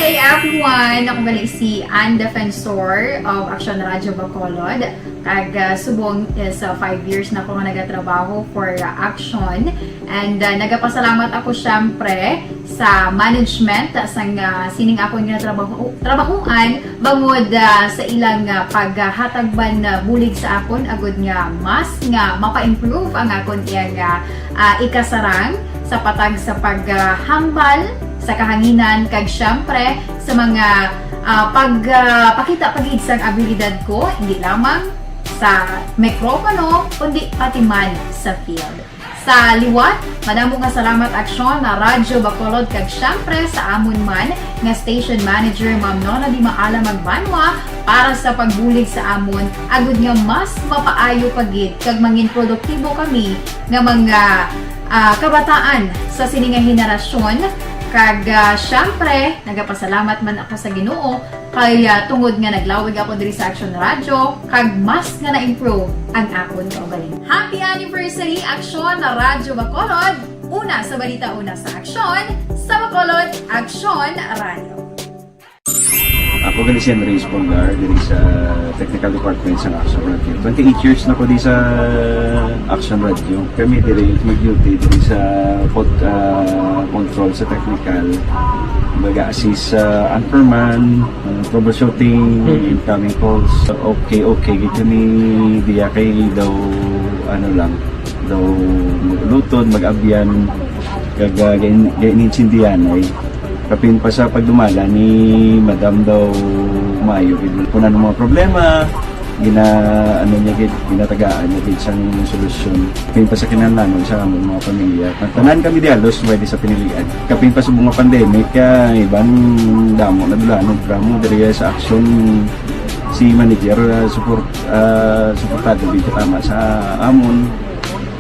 Hey everyone! Ako balik si Ann Defensor of Action Radio Bacolod. Kag subong sa 5 years na ako nga nagatrabaho for Action. And nagapasalamat ako syempre sa management sang sining ako nga trabahuan bangod sa ilang paghatagban bulig sa akon agud nga mas nga mapa-improve ang akon iyang ikasarang sa patag sa paghambal sa kahanginan kag syempre sa mga pakita pagid sang abilidad ko hindi lamang sa mikropono kundi pati man sa field. Sa liwat, madamo nga salamat aksyon na Radyo Bacolod kag syempre sa amon man nga station manager Ma'am Nona Di Maala Magbanwa para sa pagbulig sa amon agud nga mas mapaayo pagid kag mangin produktibo kami nga mga kabataan sa sining nga henerasyon. Kag syempre, nagapasalamat man ako sa Ginoo kay tungod nga naglawig ako diri sa Action Radio kag mas nga na-improve ang akon kaugalingon. Happy anniversary Action na Radyo Bacolod! Una sa balita, una sa aksyon, sa Bacolod, Action Radio. Ako gali si Henry Espolgar diri sa Technical Department sa Action Radio. 28 years na ko di sa Action Radio. Kami diri mag-duty diri sa control sa technical. Mag-assist sa anchorman, troubleshooting, incoming calls. Okay. Gito ni diya kay daw daw maglutod, mag-abyan, kag ganinsindihan ay kapin pa sa pagdumala ni Madam daw Mayo kung ano mga problema ginatagaan niya gid sang solusyon kapin pa sa kinahanglan sa among mga pamilya. Tanan kami dialos pwede sa pinilian kapin pa sa mga pandemic kay ibang damo na dulanog dramo diri sa action si manager suportado dito tama sa amon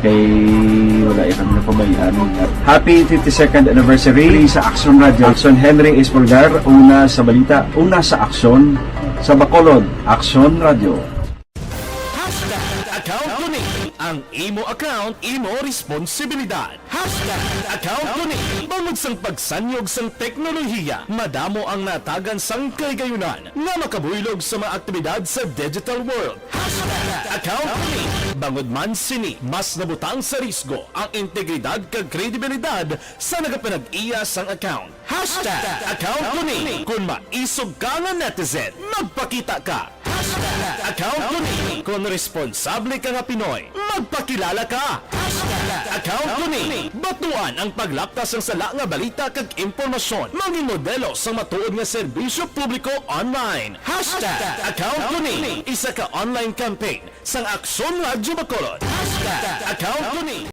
kay wala kami na pabayaan. Happy 52nd anniversary sa Action Radio. Action Henry Espolgar, una sa balita, una sa aksyon, sa Bacolod, Action Radio. Account Kuning. Ang imo account, imo responsibilidad. Account Kuning. Bangod sang pagsanyog sang teknolohiya, madamo ang natagan sang kaygayunan nga makabuylog sa mga aktibidad sa digital world. Account Kuning. Bangod man sini, mas nabutang sa risgo ang integridad kag kredibilidad sa nagapanag-iya sang account. Account Kuning. Kung maisog ka nga netizen, magpakita ka. Account Kuning. Kung responsable ka nga Pinoy, magpakilala ka. Account Kuning. Batuan ang paglaptas ng sala nga balita kag impormasyon. Maging modelo sa matuod nga serbisyo publiko online. Account Kuning. Isa ka online campaign sang Aksyon Radyo Bacolod. Account Kuning.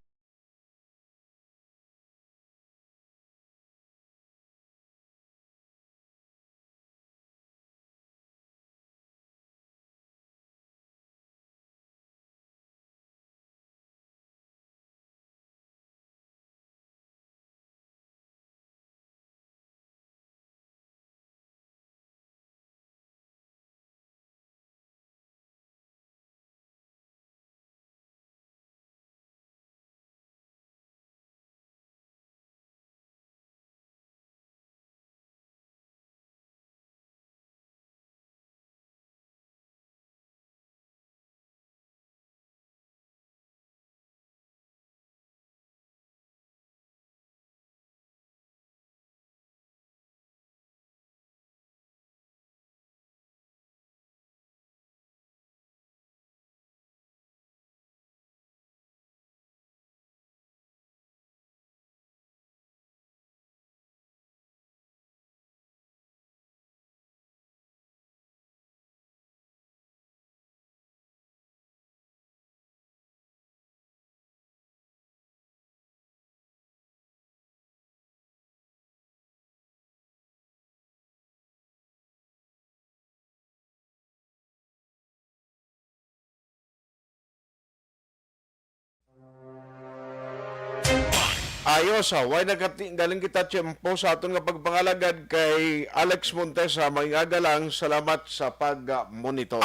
Ayos why galing kita tiyempo sa aton nga pagpangalagad kay Alex Montes sa mga lang. Salamat sa pag-monitor.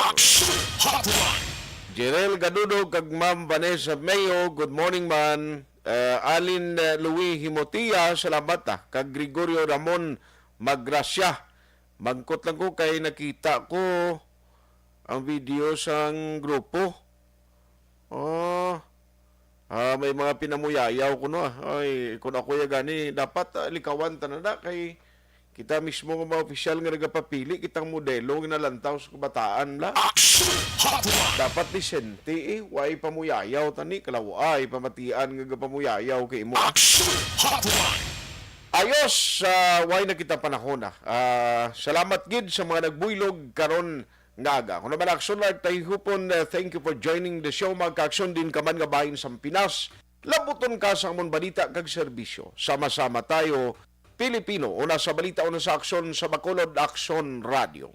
Jerel Gadudo kag Ma'am Vanessa Mayo, good morning man. Alin Louis Himotia, salamat kag Gregorio Ramon Magrasya. Magkot lang ko kay nakita ko ang video sang grupo. May mga pinamuyayaw ko no. Ay, kung ako gani dapat likawan tanada kay kita mismo ng mga opisyal nga nagapapili kitang modelo nga nalantaw sa kabataan la. Dapat disente way pamuyayaw tani kalaw ay pamatian nga pamuyayaw kay mo. Ayos, why na kita panahon na. Salamat gid sa mga nagbuylog karon nga aga. Kung naman aksyon lang tayo hupon, thank you for joining the show. Magka-aksyon din ka man nga bahin sa Pinas. Labuton ka sa amon balita kag serbisyo. Sama-sama tayo, Pilipino. Una sa balita, una sa aksyon sa Bacolod Aksyon Radio.